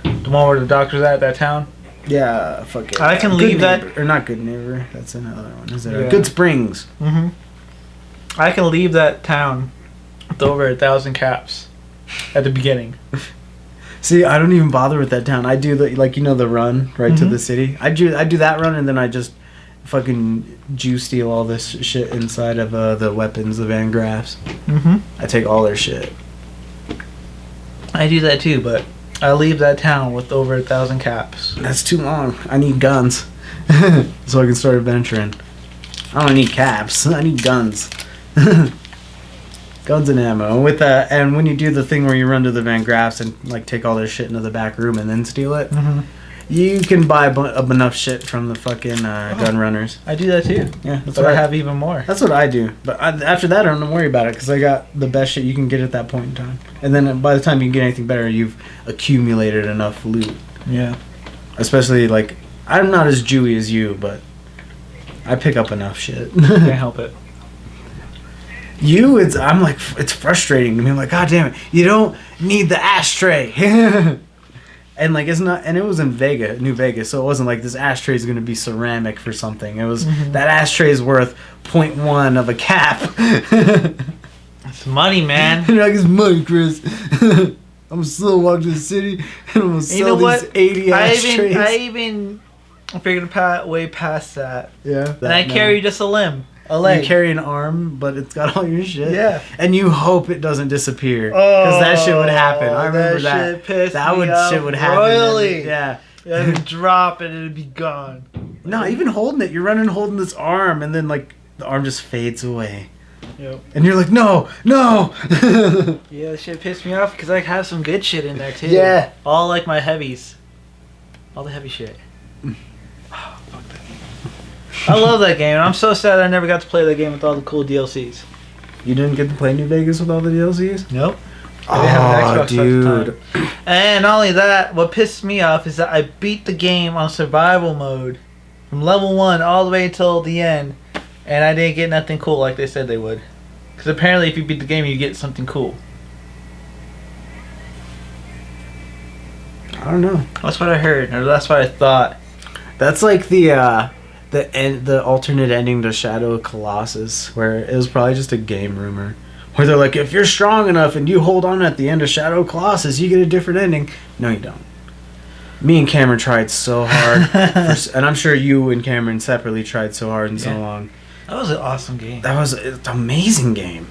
the one where the doctor's at that town? Yeah, fuck it. I can leave that, or not Good Neighbor. That's another one. Is it Good Springs? Mm-hmm. I can leave that town with over 1,000 caps at the beginning. See, I don't even bother with that town. I do the the run right to the city. I do that run, and then I just fucking juice steal all this shit inside of the weapons, the Van Graffs. I take all their shit. I do that too, but I leave that town with over 1,000 caps. That's too long. I need guns so I can start adventuring. I don't need caps. I need guns. Guns and ammo. And when you do the thing where you run to the Van Graffs and like take all their shit into the back room and then steal it, You can buy enough shit from the fucking gun runners. I do that too. Yeah, But I have even more. That's what I do. But after that, I don't worry about it because I got the best shit you can get at that point in time. And then by the time you can get anything better, you've accumulated enough loot. Yeah. Especially, like, I'm not as Jewy as you, but I pick up enough shit. Can't help it. I'm like, it's frustrating to me. I'm like, God damn it, you don't need the ashtray. And like, it's not, and it was in New Vegas, so it wasn't like this ashtray is gonna be ceramic for something. It was that ashtray is worth 0.1 of a cap. It's money, man. You're like, it's money, Chris. I'm gonna still walk to the city and I'm gonna sell these 80 ashtrays. I even figured way past that. Yeah. And I carry just a limb. A leg. You carry an arm, but it's got all your shit. Yeah. And you hope it doesn't disappear. Because that shit would happen. I remember that. Shit pissed that me off shit would happen. royally. Yeah. It would drop and it would be gone. No, even holding it. You're running holding this arm, and then, like, the arm just fades away. Yep. And you're like, no. Yeah, that shit pissed me off because I have some good shit in there, too. Yeah. All, like, my heavies. All the heavy shit. I love that game, and I'm so sad I never got to play that game with all the cool DLCs. You didn't get to play New Vegas with all the DLCs? Nope. Oh, I didn't have an Xbox dude. at the time. And not only that, what pissed me off is that I beat the game on survival mode from level 1 all the way until the end, and I didn't get nothing cool like they said they would. Because apparently if you beat the game, you get something cool. I don't know. That's what I heard, or that's what I thought. That's like the alternate ending to Shadow of Colossus, where it was probably just a game rumor. Where they're like, if you're strong enough and you hold on at the end of Shadow of Colossus, you get a different ending. No, you don't. Me and Cameron tried so hard. And I'm sure you and Cameron separately tried so hard and so long. That was an awesome game. That was an amazing game.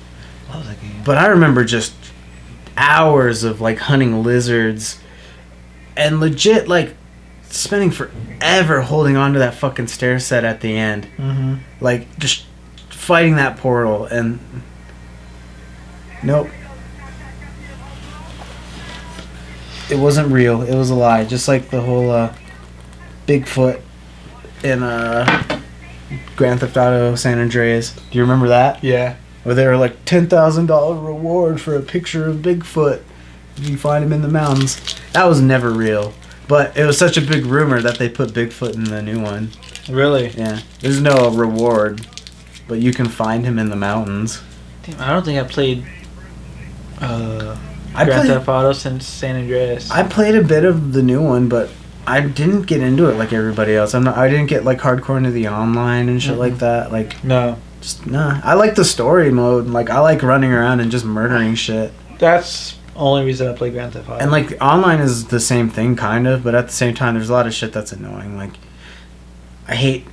Love that game. But I remember just hours of, like, hunting lizards and legit, like, spending forever holding on to that fucking stair set at the end. Mm-hmm. Like, just fighting that portal and... Nope. It wasn't real. It was a lie. Just like the whole Bigfoot in Grand Theft Auto San Andreas. Do you remember that? Yeah. Where they were like, $10,000 reward for a picture of Bigfoot if you find him in the mountains. That was never real. But it was such a big rumor that they put Bigfoot in the new one. Really? Yeah. There's no reward, but you can find him in the mountains. Damn, I don't think I played Grand Theft Auto since San Andreas. I played a bit of the new one, but I didn't get into it like everybody else. I didn't get like hardcore into the online and shit like that. Like, no. Just nah. I like the story mode. Like, I like running around and just murdering shit. That's the only reason I play Grand Theft Auto. And like online is the same thing kind of, but at the same time there's a lot of shit that's annoying. Like, I hate,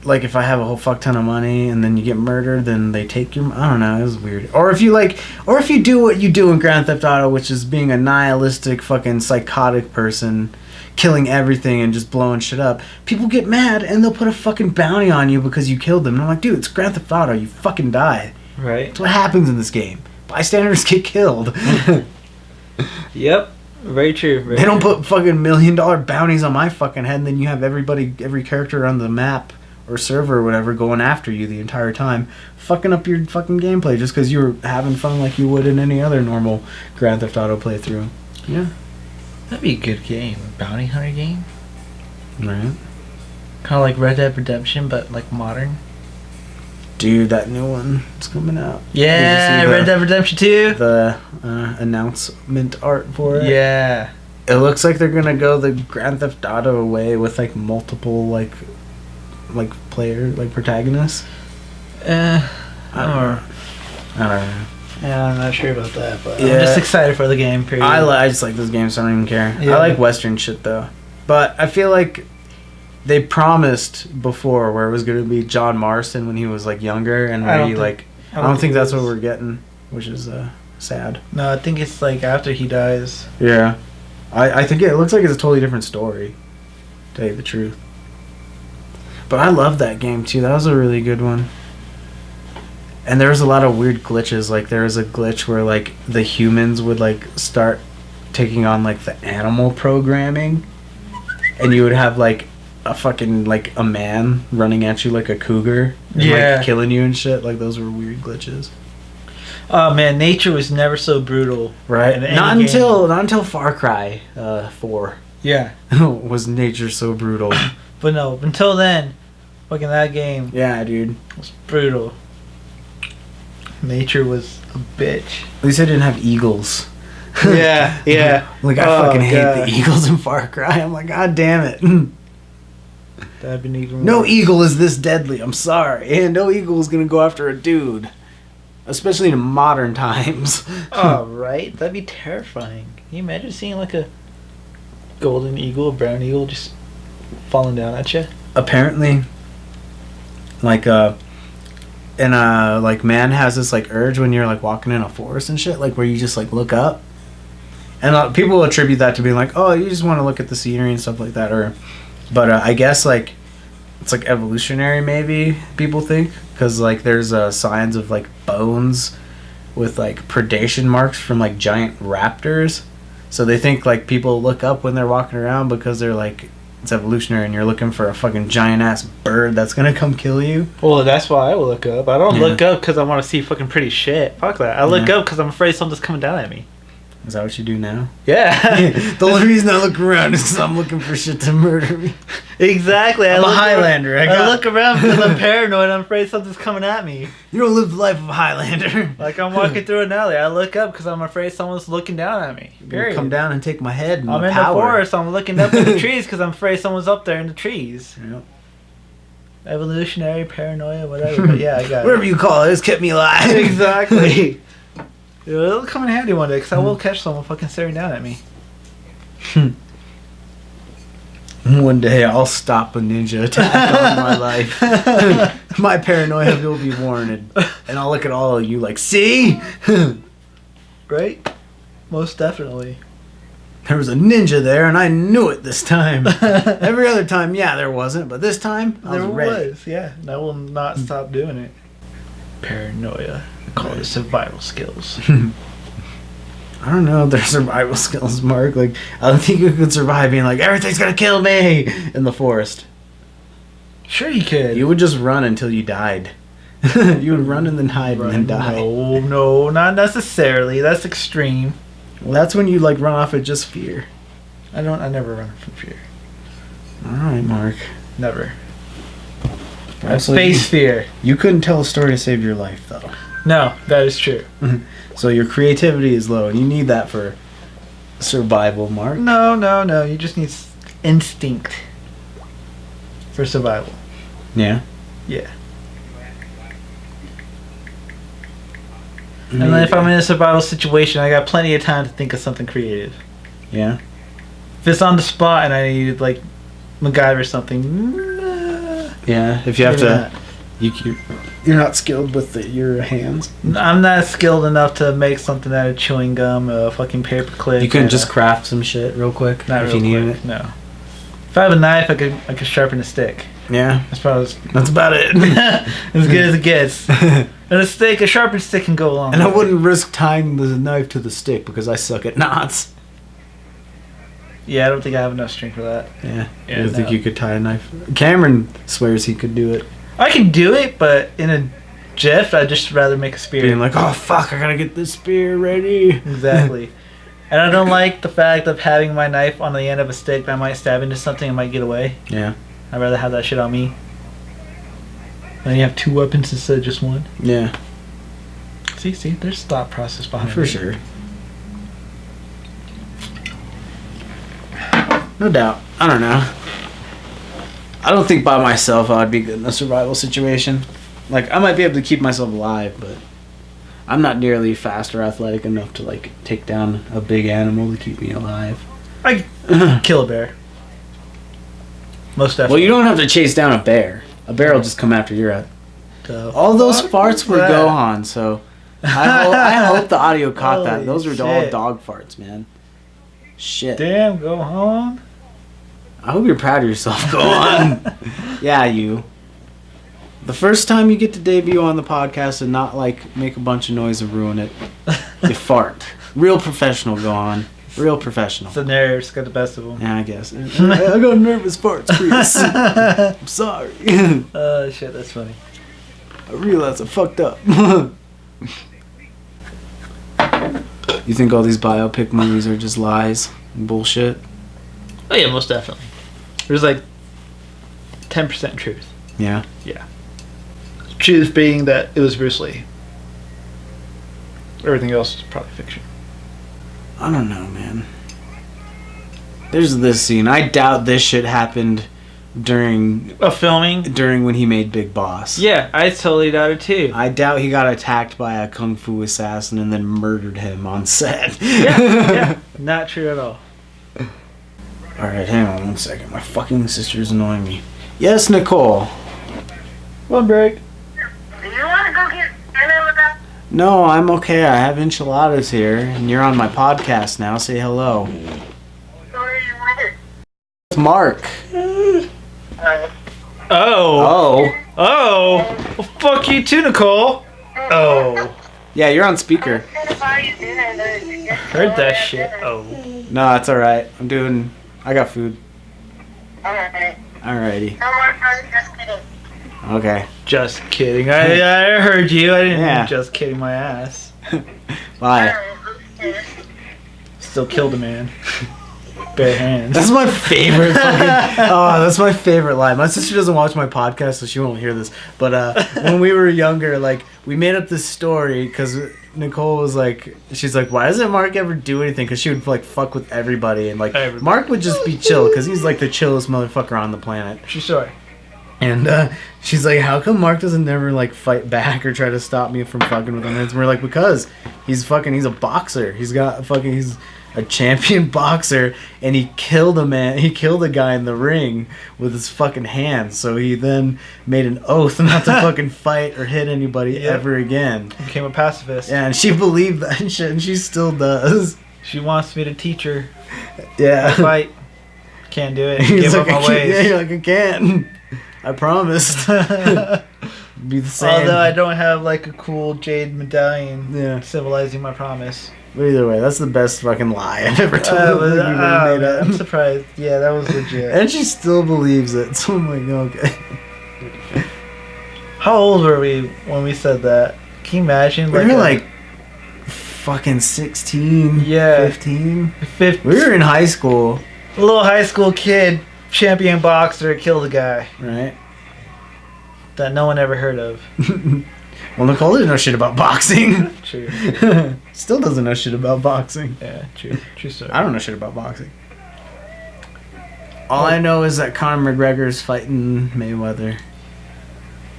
like, if I have a whole fuck ton of money and then you get murdered, then they take your... I don't know, it was weird. Or if you do what you do in Grand Theft Auto, which is being a nihilistic fucking psychotic person, killing everything and just blowing shit up, people get mad and they'll put a fucking bounty on you because you killed them. And I'm like, dude, it's Grand Theft Auto, you fucking die. Right. That's what happens in this game. Bystanders get killed. Yep. Very true. They don't put fucking $1 million bounties on my fucking head, and then you have every character on the map or server or whatever going after you the entire time, fucking up your fucking gameplay just because you were having fun like you would in any other normal Grand Theft Auto playthrough. Yeah. That'd be a good game. A bounty hunter game? Right. Kind of like Red Dead Redemption, but like modern. Dude, that new one is coming out. Yeah, Red Dead Redemption 2. The announcement art for it. Yeah. It looks like they're gonna go the Grand Theft Auto way with like multiple like player protagonists. I don't know. Yeah, I'm not sure about that, but yeah. I'm just excited for the game. Period. I just like those games. So I don't even care. Yeah. I like Western shit though, but I feel like they promised before where it was going to be John Marston when he was like younger, and where I don't think that's what we're getting, which is sad. No, I think it's like after he dies. Yeah, I think it looks like it's a totally different story, to tell you the truth. But I love that game too. That was a really good one. And there was a lot of weird glitches. Like there was a glitch where like the humans would like start taking on like the animal programming. and you would have like a fucking like a man running at you like a cougar, and, Yeah. like, killing you and shit. Like those were weird glitches. Oh man, nature was never so brutal. Right. in any Not game. until Far Cry 4 Yeah, was nature so brutal. but no, until then, fucking that game Yeah, dude. was brutal. Nature was a bitch. At least I didn't have eagles. Yeah, yeah. Like I Oh, fucking hate God. the eagles in Far Cry. I'm like, God damn it. That'd been even No worse. eagle is this deadly. I'm sorry. And no eagle is gonna go after a dude. Especially in modern times. Oh, right? That'd be terrifying. Can you imagine seeing like a golden eagle, a brown eagle just falling down at you? Apparently, like like man has this like urge when you're like walking in a forest and shit, like where you just like look up, and people attribute that to being like, oh, you just want to look at the scenery and stuff like that, but I guess like it's like evolutionary, maybe people think, because like there's signs of like bones with like predation marks from like giant raptors, so they think like people look up when they're walking around because they're like, it's evolutionary and you're looking for a fucking giant ass bird that's gonna come kill you. Well, that's why I would look up. I don't Yeah. look up because I want to see fucking pretty shit. Fuck that. I look Yeah. up because I'm afraid something's coming down at me. Is that what you do now? Yeah. The only reason I look around is because I'm looking for shit to murder me. Exactly. I'm a look Highlander. Around, I I look around because I'm paranoid. I'm afraid something's coming at me. You don't live the life of a Highlander. Like I'm walking through an alley. I look up because I'm afraid someone's looking down at me. You Period. come down and take my head and I'm my in power. the forest. I'm looking up at the trees because I'm afraid someone's up there in the trees. Yep. Evolutionary, paranoia, whatever. But yeah, I got Whatever it. you call it, it's kept me alive. Exactly. It'll come in handy one day because I will catch someone fucking staring down at me. One day I'll stop a ninja attack on my life. My paranoia will be warranted. And I'll look at all of you like, see? Right? Most definitely. There was a ninja there and I knew it this time. Every other time, yeah, there wasn't. But this time, I was There ready. was, yeah. And I will not stop doing it. Paranoia. I call it survival skills. I don't know if their survival skills, Mark. Like, I don't think you could survive being like, everything's gonna kill me in the forest. Sure you could. You would just run until you died. You would run and then hide and then die. No, not necessarily. That's extreme. Well, that's when you like run off of just fear. I never run from fear. All right, Mark. Never. Absolutely. Face fear. You couldn't tell a story to save your life, though. No, that is true. So your creativity is low, and you need that for survival, Mark. No. You just need instinct for survival. Yeah. Yeah. And then if I'm in a survival situation, I got plenty of time to think of something creative. Yeah. If it's on the spot and I need like MacGyver or something, Yeah. If you have maybe to, you're not skilled with your hands. not. I'm not skilled enough to make something out of chewing gum, a fucking paper clip. You couldn't and just craft some shit real quick not if real you needed quick, no. If I have a knife, I could sharpen a stick. it. Yeah. That's probably That's about it. as good as it gets. And a sharpened stick can go along. And I wouldn't risk tying the knife to the stick because I suck at knots. Yeah, I don't think I have enough strength for that. Yeah. Yeah, You don't think no. you could tie a knife? Cameron swears he could do it. I can do it, but in a jiff, I'd just rather make a spear. Being like, oh fuck, I gotta get this spear ready. Exactly. And I don't like the fact of having my knife on the end of a stick that I might stab into something and might get away. Yeah. I'd rather have that shit on me. And you have two weapons instead of just one. Yeah. See, there's thought process behind For it. sure. No doubt. I don't know. I don't think by myself I'd be good in a survival situation. Like, I might be able to keep myself alive, but I'm not nearly fast or athletic enough to, like, take down a big animal to keep me alive. I kill a bear. Most definitely. Well, you don't have to chase down a bear. A bear will just come after your ass. All those Fuck farts were that. Gohan, so I hope the audio caught that. Holy Those were all shit. dog farts, man. Shit. Damn, go home. I hope you're proud of yourself. Go on. Yeah, you. The first time you get to debut on the podcast and not like make a bunch of noise and ruin it, you fart. Real professional. Go on. Real professional. The nerves got the best of them. Yeah, I guess. I got nervous parts, Chris. I'm sorry. Oh, shit, that's funny. I realized I fucked up. You think all these biopic movies are just lies and bullshit? Oh, yeah, most definitely. There's like 10% truth. Yeah. Yeah. Truth being that it was Bruce Lee. Everything else is probably fiction. I don't know, man. There's this scene. I doubt this shit happened during filming when he made Big Boss. Yeah, I totally doubt it too. I doubt he got attacked by a kung fu assassin and then murdered him on set. Yeah, not true at all. Alright, hang on 1 second. My fucking sister's annoying me. Yes, Nicole. One break. Do you want to go get dinner with us? No, I'm okay. I have enchiladas here, and you're on my podcast now. Say hello. Who are you with? It's Marc. Oh. Oh. Well, fuck you too, Nicole. Oh. Yeah, you're on speaker. I was gonna buy you dinner. Heard that shit. Oh. No, it's alright. I got food. Alright. Alrighty. No more fun, just kidding. Okay. Just kidding. I heard you. I didn't Yeah. just kidding my ass. Bye. Alright. Still killed a man. Bare hands. That's my favorite fucking... Oh, that's my favorite line. My sister doesn't watch my podcast, so she won't hear this. But when we were younger, like, we made up this story because Nicole was like... She's like, why doesn't Marc ever do anything? Because she would, like, fuck with everybody. And, like, Everybody. Marc would just be chill because he's, like, the chillest motherfucker on the planet. True story. And she's like, how come Marc doesn't never, like, fight back or try to stop me from fucking with him? And we're like, because he's a boxer. He's a champion boxer, and he killed a guy in the ring with his fucking hands. So he then made an oath not to fucking fight or hit anybody ever again. Became a pacifist. Yeah, and she believed that shit, and she still does. She wants me to teach her. Yeah. Fight. Can't do it. He's Give like, up my I can't, ways. yeah, you're like, I can't. I promised. Be the same. Although I don't have like a cool jade medallion Yeah. symbolizing my promise. But either way, that's the best fucking lie I've ever told. I'm surprised. Yeah, that was legit. And she still believes it. So I'm like, okay. How old were we when we said that? Can you imagine? We were like fucking 16, Yeah. 15. 50, We were in high school, a little high school kid, champion boxer, killed a guy right? that no one ever heard of. Well, Nicole didn't know shit about boxing. True. Still doesn't know shit about boxing. Yeah, true. True story. I don't know shit about boxing. All I know is that Conor McGregor's fighting Mayweather.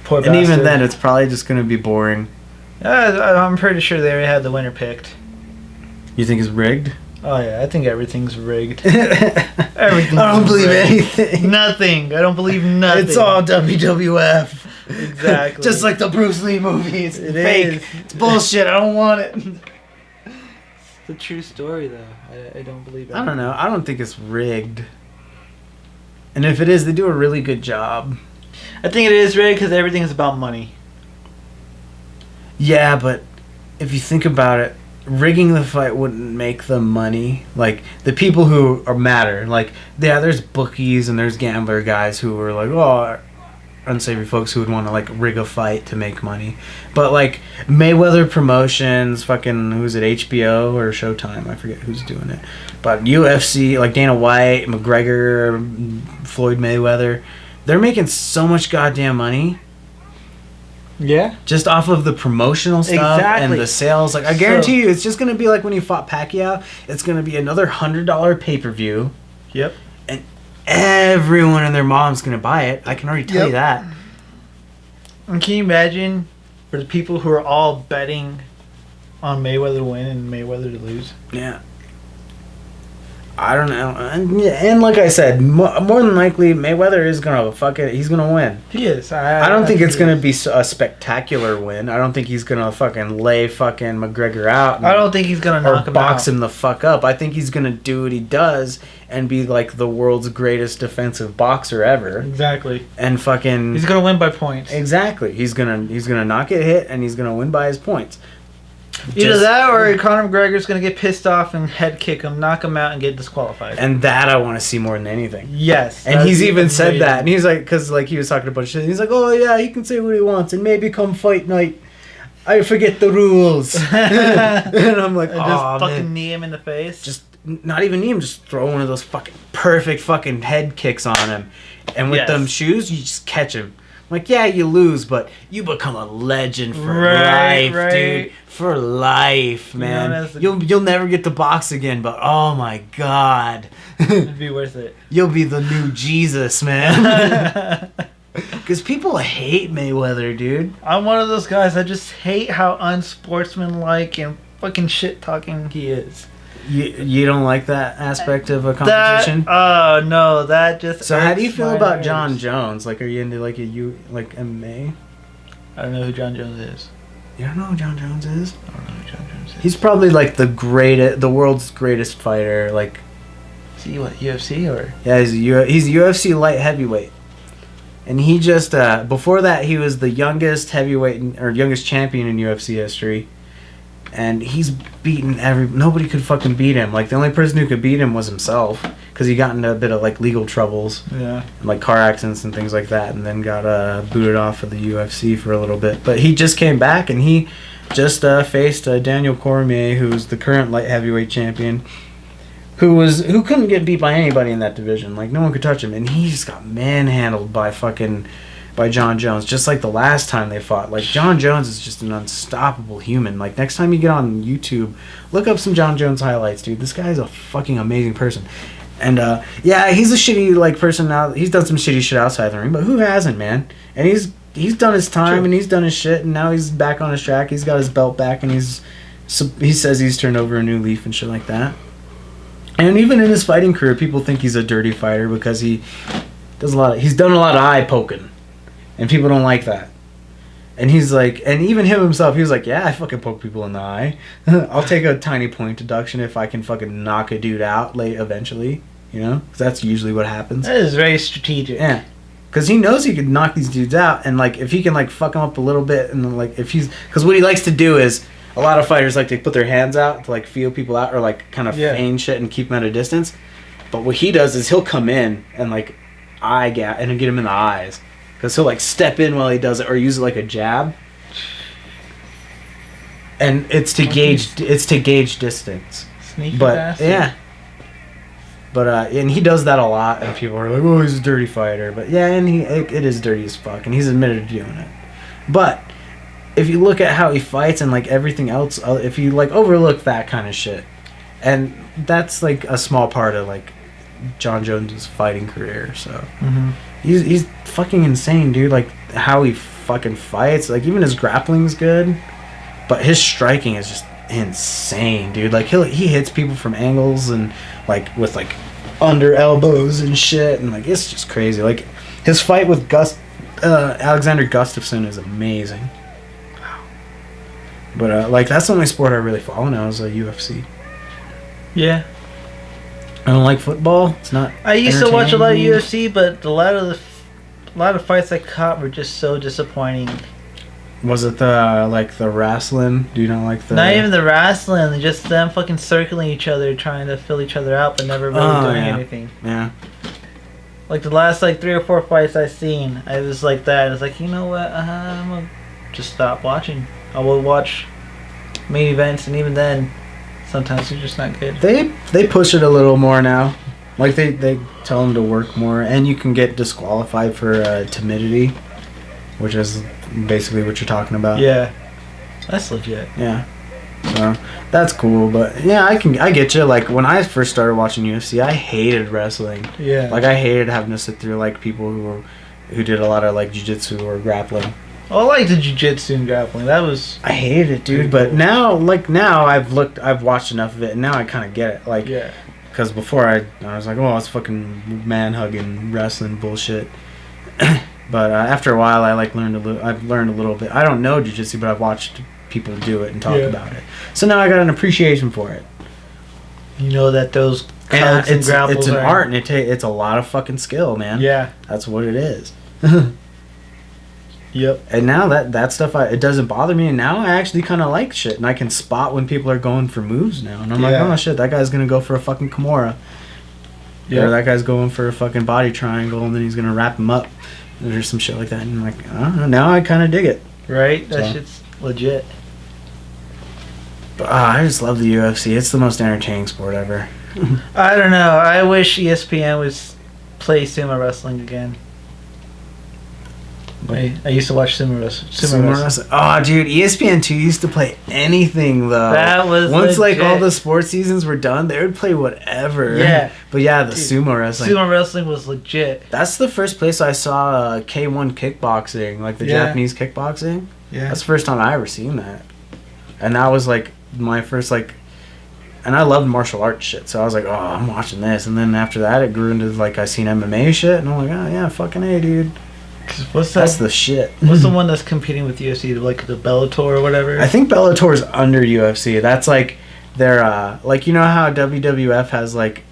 Poor And even bastard. then, it's probably just going to be boring. I'm pretty sure they already had the winner picked. You think it's rigged? Oh yeah, I think everything's rigged. I Everything's don't believe rigged. anything. Nothing. I don't believe nothing. It's all WWF. Exactly. Just like the Bruce Lee movie. It's It fake. is. It's bullshit. I don't want it. It's the true story though. I don't believe it. I don't know. I don't think it's rigged. And if it is, they do a really good job. I think it is rigged because everything is about money. Yeah, but if you think about it, rigging the fight wouldn't make the money. Like, the people who matter. Like, yeah, there's bookies and there's gambler guys who are like, oh, unsavory folks who would want to, like, rig a fight to make money. But, like, Mayweather Promotions, fucking, who's it, HBO or Showtime? I forget who's doing it. But UFC, like Dana White, McGregor, Floyd Mayweather, they're making so much goddamn money. Yeah. Just off of the promotional stuff and Exactly. the sales. Like, I guarantee you, it's just going to be like when you fought Pacquiao. It's going to be another $100 pay-per-view. Yep. And everyone and their mom's going to buy it. I can already tell you that. And can you imagine for the people who are all betting on Mayweather to win and Mayweather to lose? Yeah. I don't know. And like I said, more than likely, Mayweather is going to fuck it. He's going to win. He is. I don't think it's going to be a spectacular win. I don't think he's going to fucking lay fucking McGregor out. I don't think he's gonna knock or him box out. him the fuck up. I think he's going to do what he does and be like the world's greatest defensive boxer ever. Exactly. And fucking He's gonna win by points. exactly. He's gonna not get hit and he's gonna win by his points. Either Just- that or Conor McGregor's gonna get pissed off and head kick him, knock him out, and get disqualified. And that I want to see more than anything. Yes. And that'd he's be even said amazing. that. And he's like, because like he was talking a bunch of shit. He's like, oh yeah, he can say what he wants. And maybe come fight night, I forget the rules. And I'm like, And oh just fucking man. knee him in the face. Just not even knee him, just throw one of those fucking perfect fucking head kicks on him. And with Yes. them shoes, you just catch him. I'm like, yeah, you lose, but you become a legend for Right, life, right. dude. For life, man. as a- You'll never get to box again, but oh my god. It'd be worth it. You'll be the new Jesus, man. Because people hate Mayweather, dude. I'm one of those guys. I just hate how unsportsmanlike and fucking shit talking he is. You don't like that aspect of a That competition? no, that just. So how do you irks feel my about nerves. John Jones? Like, are you into like like MMA? I don't know who John Jones is. You don't know who John Jones is? I don't know who John Jones is. He's probably like the world's greatest fighter. Like, See what UFC or? yeah, he's UFC light heavyweight. And he just before that he was the youngest heavyweight or youngest champion in UFC history. And he's beaten nobody could fucking beat him. Like the only person who could beat him was himself because he got into a bit of like legal troubles, Yeah. like car accidents and things like that, and then got booted off of the UFC for a little bit. But he just came back and he just faced Daniel Cormier, who's the current light heavyweight champion, who couldn't get beat by anybody in that division. Like no one could touch him, and he just got manhandled by John Jones, just like the last time they fought. Like John Jones is just an unstoppable human. Like next time you get on YouTube, look up some John Jones highlights, dude. This guy's a fucking amazing person. And yeah, he's a shitty like person now. He's done some shitty shit outside the ring, but who hasn't, man? And he's done his time. True. And he's done his shit, and now he's back on his track. He's got his belt back, and he says he's turned over a new leaf and shit like that. And even in his fighting career, people think he's a dirty fighter because he's done a lot of eye poking. And people don't like that. And he's like, and even him himself, he was like, yeah, I fucking poke people in the eye. I'll take a tiny point deduction if I can fucking knock a dude out eventually, you know? 'Cause that's usually what happens. That is very strategic. Yeah. Because he knows he could knock these dudes out, and like, if he can like fuck them up a little bit, and like, because what he likes to do is, a lot of fighters like to put their hands out to like feel people out, or like kind of feign shit and keep them at a distance. But what he does is he'll come in and like eye gap and get him in the eyes. Because he'll like step in while he does it, or use it like a jab. And it's to gauge distance. Sneaky But bastard. yeah. But and he does that a lot, and people are like, "Oh, he's a dirty fighter." But yeah, and it is dirty as fuck, and he's admitted to doing it. But if you look at how he fights and like everything else, if you like overlook that kind of shit, and that's like a small part of like John Jones' fighting career, so. Mm-hmm. He's fucking insane, dude. Like how he fucking fights. Like even his grappling's good, but his striking is just insane, dude. Like he hits people from angles and like with like under elbows and shit, and like it's just crazy. Like his fight with Alexander Gustafsson is amazing. But like that's the only sport I really follow now is UFC. Yeah. I don't like football. It's not. I used to watch a lot of entertaining. UFC, but a lot of fights I caught were just so disappointing. Was it the wrestling? Do you not like the? Not even the wrestling, just them fucking circling each other, trying to fill each other out, but never really doing anything. Yeah. Like the last 3 or 4 fights I seen, I was like that. I was like, you know what? I'm gonna just stop watching. I will watch main events, and even then, sometimes they're just not good. They push it a little more now. Like they tell them to work more, and you can get disqualified for timidity, which is basically what you're talking about. Yeah, that's legit. Yeah. So that's cool, but yeah, I get you. Like when I first started watching UFC, I hated wrestling. Yeah. Like I hated having to sit through like people who did a lot of like jiu-jitsu or grappling. I like the jiu-jitsu and grappling. That was. I hated it, dude. But now I've watched enough of it, and now I kind of get it. Like, Yeah. because before I was like, oh, it's fucking man hugging wrestling bullshit. But after a while, I've learned a little bit. I don't know jiu-jitsu, but I've watched people do it and talk about it. So now I got an appreciation for it. You know that those And cuts and it's grapples an are- art, and it's a lot of fucking skill, man. Yeah. That's what it is. Yep. And now that stuff, it doesn't bother me. And now I actually kind of like shit. And I can spot when people are going for moves now. And I'm like, oh shit, that guy's going to go for a fucking Kimura. Yeah. Or that guy's going for a fucking body triangle and then he's going to wrap him up. And there's some shit like that. And I'm like, I don't know. Now I kind of dig it. Right? That shit's legit. But I just love the UFC. It's the most entertaining sport ever. I don't know. I wish ESPN would play sumo wrestling again. I used to watch sumo wrestling. Oh, dude, ESPN2 used to play anything though. That was once legit. like all the sports seasons were done, they would play whatever. Yeah. But yeah, the sumo wrestling. Sumo wrestling was legit. That's the first place I saw K1 kickboxing, like the Japanese kickboxing. Yeah. That's the first time I ever seen that. And that was like my first like, and I loved martial arts shit, so I was like, oh, I'm watching this. And then after that, it grew into like I seen MMA shit, and I'm like, oh yeah, fucking A, dude. That's the shit. What's the one that's competing with UFC, like the Bellator or whatever? I think Bellator's under UFC. That's like their like, you know how WWF has like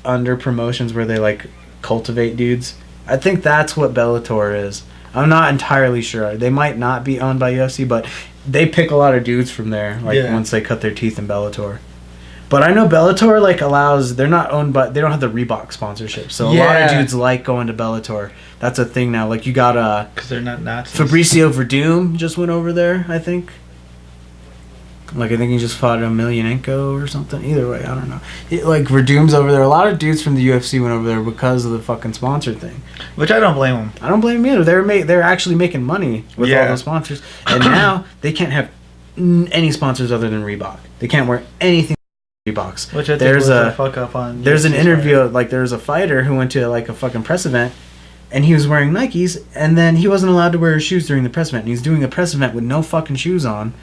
under promotions where they like cultivate dudes? I think that's what Bellator is. I'm not entirely sure. They might not be owned by UFC, but they pick a lot of dudes from there like once they cut their teeth in Bellator. But I know Bellator like allows, they're not owned by, they don't have the Reebok sponsorship. So a lot of dudes like going to Bellator. That's a thing now. Like you got because they're not Nazis. Fabricio Verdum just went over there, I think. Like I think he just fought Emelianenko or something. Either way, I don't know. Like Verdum's over there. A lot of dudes from the UFC went over there because of the fucking sponsor thing. Which I don't blame them. I don't blame them either. They're actually making money with all those sponsors. And now they can't have any sponsors other than Reebok. They can't wear anything Reeboks. Which I think was a fuck up on. There's an interview, like there was a fighter who went to like a fucking press event, and he was wearing Nikes, and then he wasn't allowed to wear his shoes during the press event. And he's doing a press event with no fucking shoes on,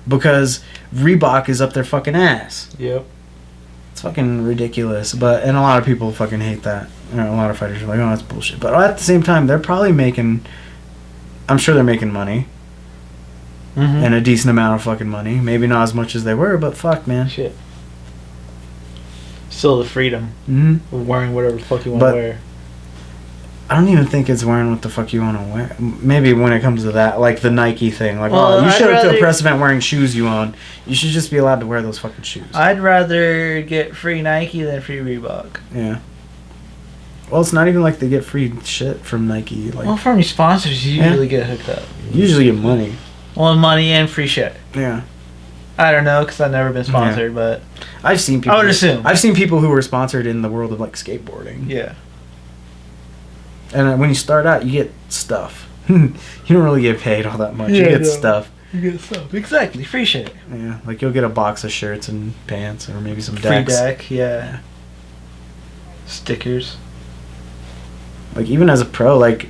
because Reebok is up their fucking ass. Yep. It's fucking ridiculous, and a lot of people fucking hate that. You know, a lot of fighters are like, oh, that's bullshit. But at the same time, they're probably making, I'm sure they're making money. Mm-hmm. And a decent amount of fucking money. Maybe not as much as they were, but fuck, man. Shit. Still the freedom of wearing whatever the fuck you want to wear. I don't even think it's wearing what the fuck you want to wear. Maybe when it comes to that, like the Nike thing. Like, well, you showed up to a press event wearing shoes you own. You should just be allowed to wear those fucking shoes. I'd rather get free Nike than free Reebok. Yeah. Well, it's not even like they get free shit from Nike. Like, well, from your sponsors, you usually get hooked up. You usually get money. Well, money and free shit. Yeah. I don't know, because I've never been sponsored, but I've seen people. I would assume. I've seen people who were sponsored in the world of like skateboarding. Yeah. And when you start out, you get stuff. You don't really get paid all that much. You get stuff. You get stuff. Exactly. Free shit. Yeah. Like you'll get a box of shirts and pants or maybe some decks. Free deck, yeah. Stickers. Like even as a pro, like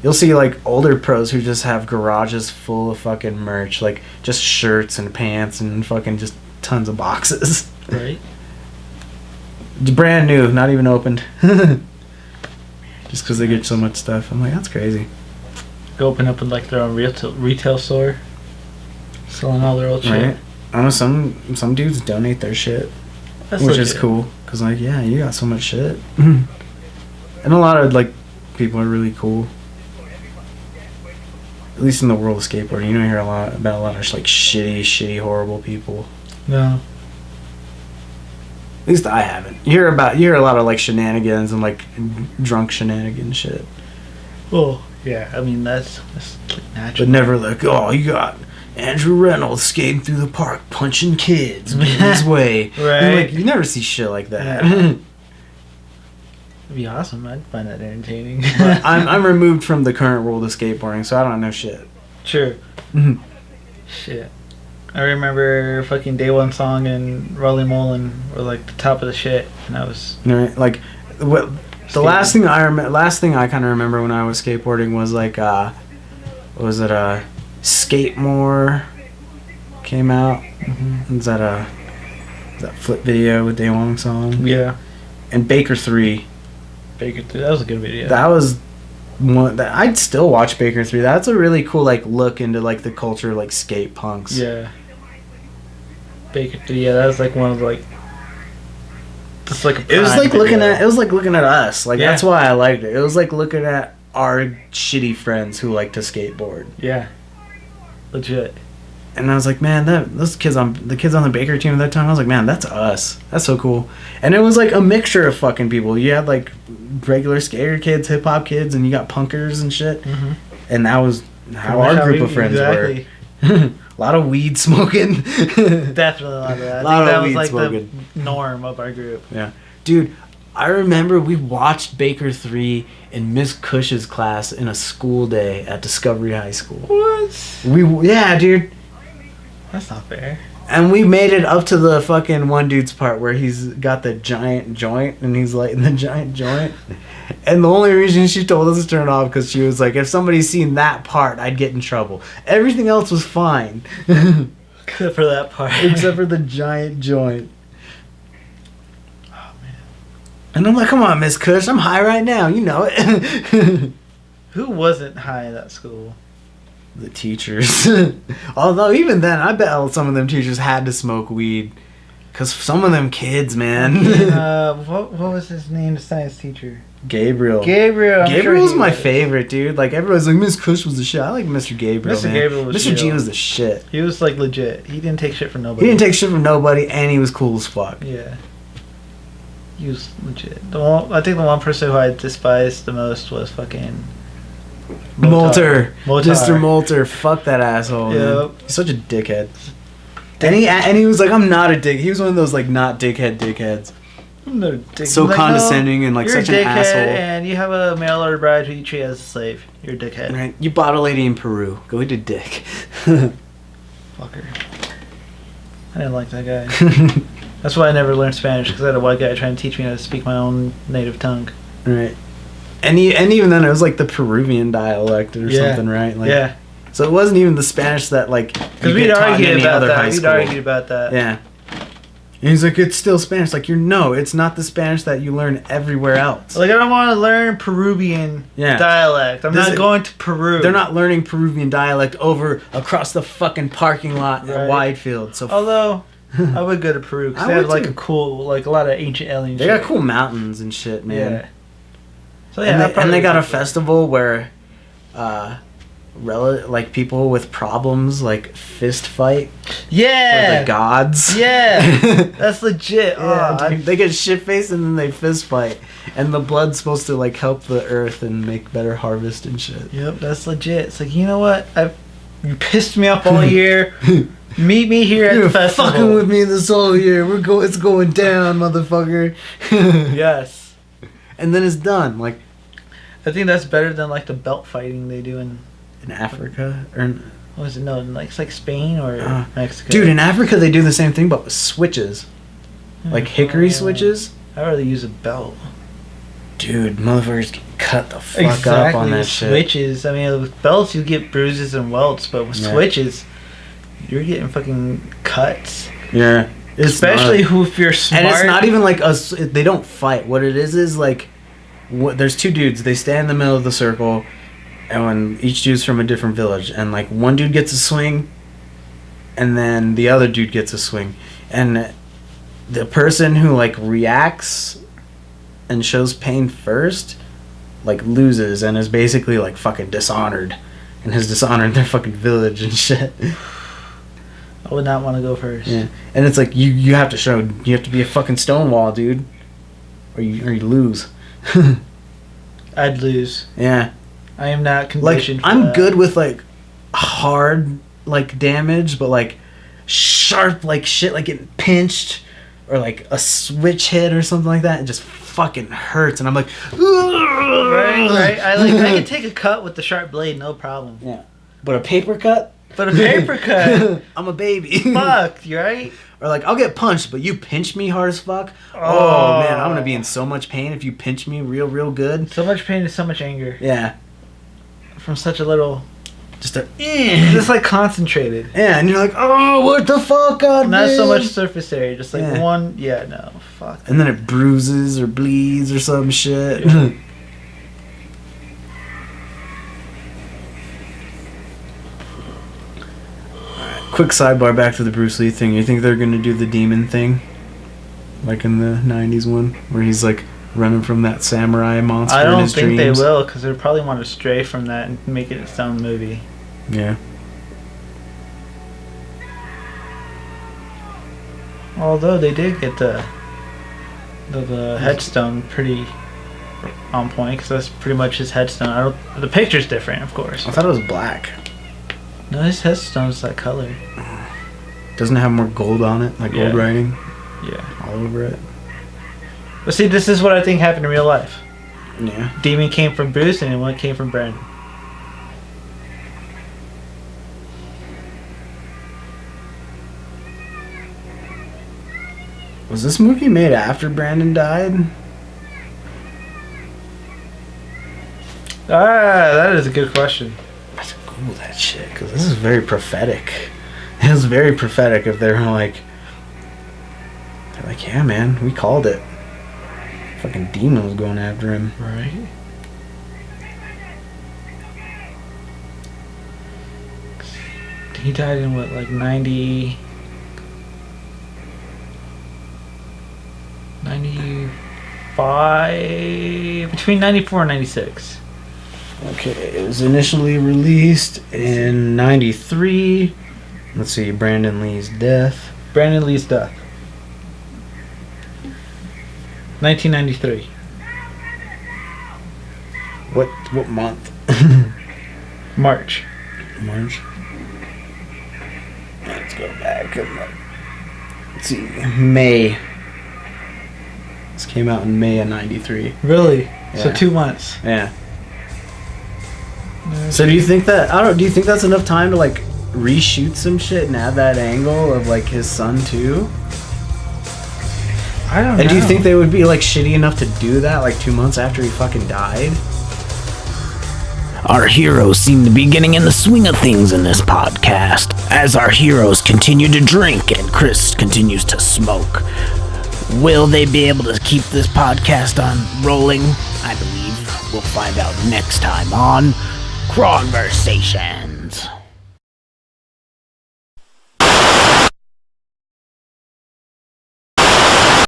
you'll see like older pros who just have garages full of fucking merch, like just shirts and pants and fucking just tons of boxes. Right. Brand new, not even opened. Just because they get so much stuff. I'm like, that's crazy. Go open up with like their own retail store, selling all their old shit. Right. I know some dudes donate their shit, which is cool. Cause like, yeah, you got so much shit. And a lot of like people are really cool. At least in the world of skateboarding, you don't hear about a lot of like shitty, horrible people. No. At least I haven't. You hear a lot of like shenanigans and like drunk shenanigans shit. Well, yeah, I mean that's natural. But never like, oh, you got Andrew Reynolds skating through the park, punching kids, getting his way. Right. Like, you never see shit like that. Yeah. It'd be awesome. I'd find that entertaining. But I'm removed from the current world of skateboarding, so I don't know shit. True. Shit. I remember fucking Day One Song and Rolling Mullen were like the top of the shit, and I was like what the last thing I kind of remember when I was skateboarding was like was it Skate More came out? Mm-hmm. Is that flip video with Day One Song? Yeah. And Baker 3. Baker 3, that was a good video. That was one that I'd still watch. Baker 3. That's a really cool like look into like the culture of, like skate punks. Yeah. Baker 3, yeah, that was like one of like just like it was like looking at us. Like that's why I liked it. It was like looking at our shitty friends who like to skateboard. Yeah. Legit. And I was like, man, those kids on the Baker team at that time, I was like, man, that's us. That's so cool. And it was like a mixture of fucking people. You had like regular skater kids, hip hop kids, and you got punkers and shit. Mm-hmm. And that was how our group of friends were. A lot of weed smoking. Definitely a lot of that. I think that was like the norm of our group. Yeah. Dude, I remember we watched Baker 3 in Miss Cush's class in a school day at Discovery High School. What? Yeah, dude. That's not fair. And we made it up to the fucking one dude's part where he's got the giant joint and he's lighting the giant joint. And the only reason she told us to turn it off because she was like, if somebody's seen that part, I'd get in trouble. Everything else was fine. Except for that part. Except for the giant joint. Oh, man. And I'm like, come on, Miss Cush, I'm high right now. You know it. Who wasn't high at that school? The teachers. Although even then, I bet some of them teachers had to smoke weed. Because some of them kids, man. What was his name, the science teacher? Gabriel. Gabriel was my favorite, dude. Like, everyone's like, Miss Cush was the shit. I like Mr. Gabriel, Mr. man. Gabriel was Mr. G chill. was the shit. He was, like, legit. He didn't take shit from nobody. He didn't take shit from nobody, and he was cool as fuck. Yeah. He was legit. I think the one person who I despised the most was fucking... Molter. Moltar. Mr. Molter. Fuck that asshole, man. Yep. He's such a dickhead. And he was like, I'm not a dick. He was one of those, like, not dickheads. No, dick. So like, condescending and, like, you're such a an dickhead asshole. And you have a mail order bride who you treat as a slave. You're a dickhead. Right? You bought a lady in Peru. Go eat a dick. Fucker. I didn't like that guy. That's why I never learned Spanish, because I had a white guy trying to teach me how to speak my own native tongue. Right. And even then, it was like the Peruvian dialect or something, right? Like, yeah. So it wasn't even the Spanish that, like, Because we'd argued about that. Yeah. And he's like, it's still Spanish. Like, it's not the Spanish that you learn everywhere else. Like, I don't want to learn Peruvian dialect. I'm not going to Peru. They're not learning Peruvian dialect across the fucking parking lot at Widefield. So although, I would go to Peru because they have, like, a cool, like, a lot of ancient alien shit. They got cool mountains and shit, man. Yeah. So, yeah, and they got a festival where, like, people with problems, like, fist fight for the gods. Yeah. That's legit. Yeah, dude, they get shit-faced and then they fist fight. And the blood's supposed to, like, help the earth and make better harvest and shit. Yep, that's legit. It's like, you know what? You pissed me off all year. Meet me here at the festival. You're fucking with me this whole year. It's going down, motherfucker. Yes. And then it's done. Like, I think that's better than, like, the belt fighting they do in Africa? Or what was it? No, like, it's like Spain or Mexico. Dude, in Africa they do the same thing, but with switches. Like hickory switches. I'd rather use a belt. Dude, motherfuckers get cut the fuck up on that with shit. Switches. I mean, with belts you get bruises and welts, but with switches, you're getting fucking cuts. Yeah. Especially if you're smart. And it's not even like they don't fight. What it is like, there's two dudes. They stand in the middle of the circle, and when each dude's from a different village, and like one dude gets a swing, and then the other dude gets a swing, and the person who like reacts and shows pain first, like loses and is basically like fucking dishonored, and has dishonored their fucking village and shit. I would not want to go first. Yeah, and it's like you have to be a fucking Stonewall, dude, or you lose. I'd lose. Yeah, I am not conditioned. Like I'm good with like hard like damage, but like sharp like shit, like getting pinched or like a switch hit or something like that, it just fucking hurts, and I'm like, right. I can take a cut with the sharp blade, no problem. Yeah, but a paper cut. But a paper cut. I'm a baby. Fuck, you right? Or like, I'll get punched, but you pinch me hard as fuck. Oh man, I'm gonna be in so much pain if you pinch me real good. So much pain and so much anger. Yeah. From such a little. Just a. Just like concentrated. Yeah, and you're like, oh, what the fuck, God. Not so much surface area, just like one. Yeah, no, fuck. And then it bruises or bleeds or some shit. Yeah. Quick sidebar back to the Bruce Lee thing. You think they're gonna do the demon thing, like in the '90s one, where he's like running from that samurai monster I in don't his think dreams. they will, because they probably want to stray from that and make it its own movie. Yeah. Although they did get the headstone pretty on point, because that's pretty much his headstone. The picture's different, of course. I thought it was black. No, his headstone's that color. Doesn't it have more gold on it, like gold Yeah. writing Yeah. all over it? But see, this is what I think happened in real life. Yeah. Demon came from Bruce, and one came from Brandon. Was this movie made after Brandon died? That is a good question. I should Google that shit, because this is very prophetic. It was very prophetic if they're like, yeah, man, we called it. Fucking demon was going after him. Right. He died in what, like 90... 95... Between 94 and 96. Okay, it was initially released in 93. Let's see, Brandon Lee's death. Brandon Lee's death. 1993. What month? March. March. Let's go back and look. Let's see, May. This came out in May of 93. Really? So Yeah. 2 months. Yeah. So do you think that, I don't know, do you think that's enough time to like reshoot some shit and add that angle of like his son too? I don't know. And do you think they would be like shitty enough to do that like 2 months after he fucking died? Our heroes seem to be getting in the swing of things in this podcast, as our heroes continue to drink and Chris continues to smoke. Will they be able to keep this podcast on rolling? I believe we'll find out next time on Chronversations.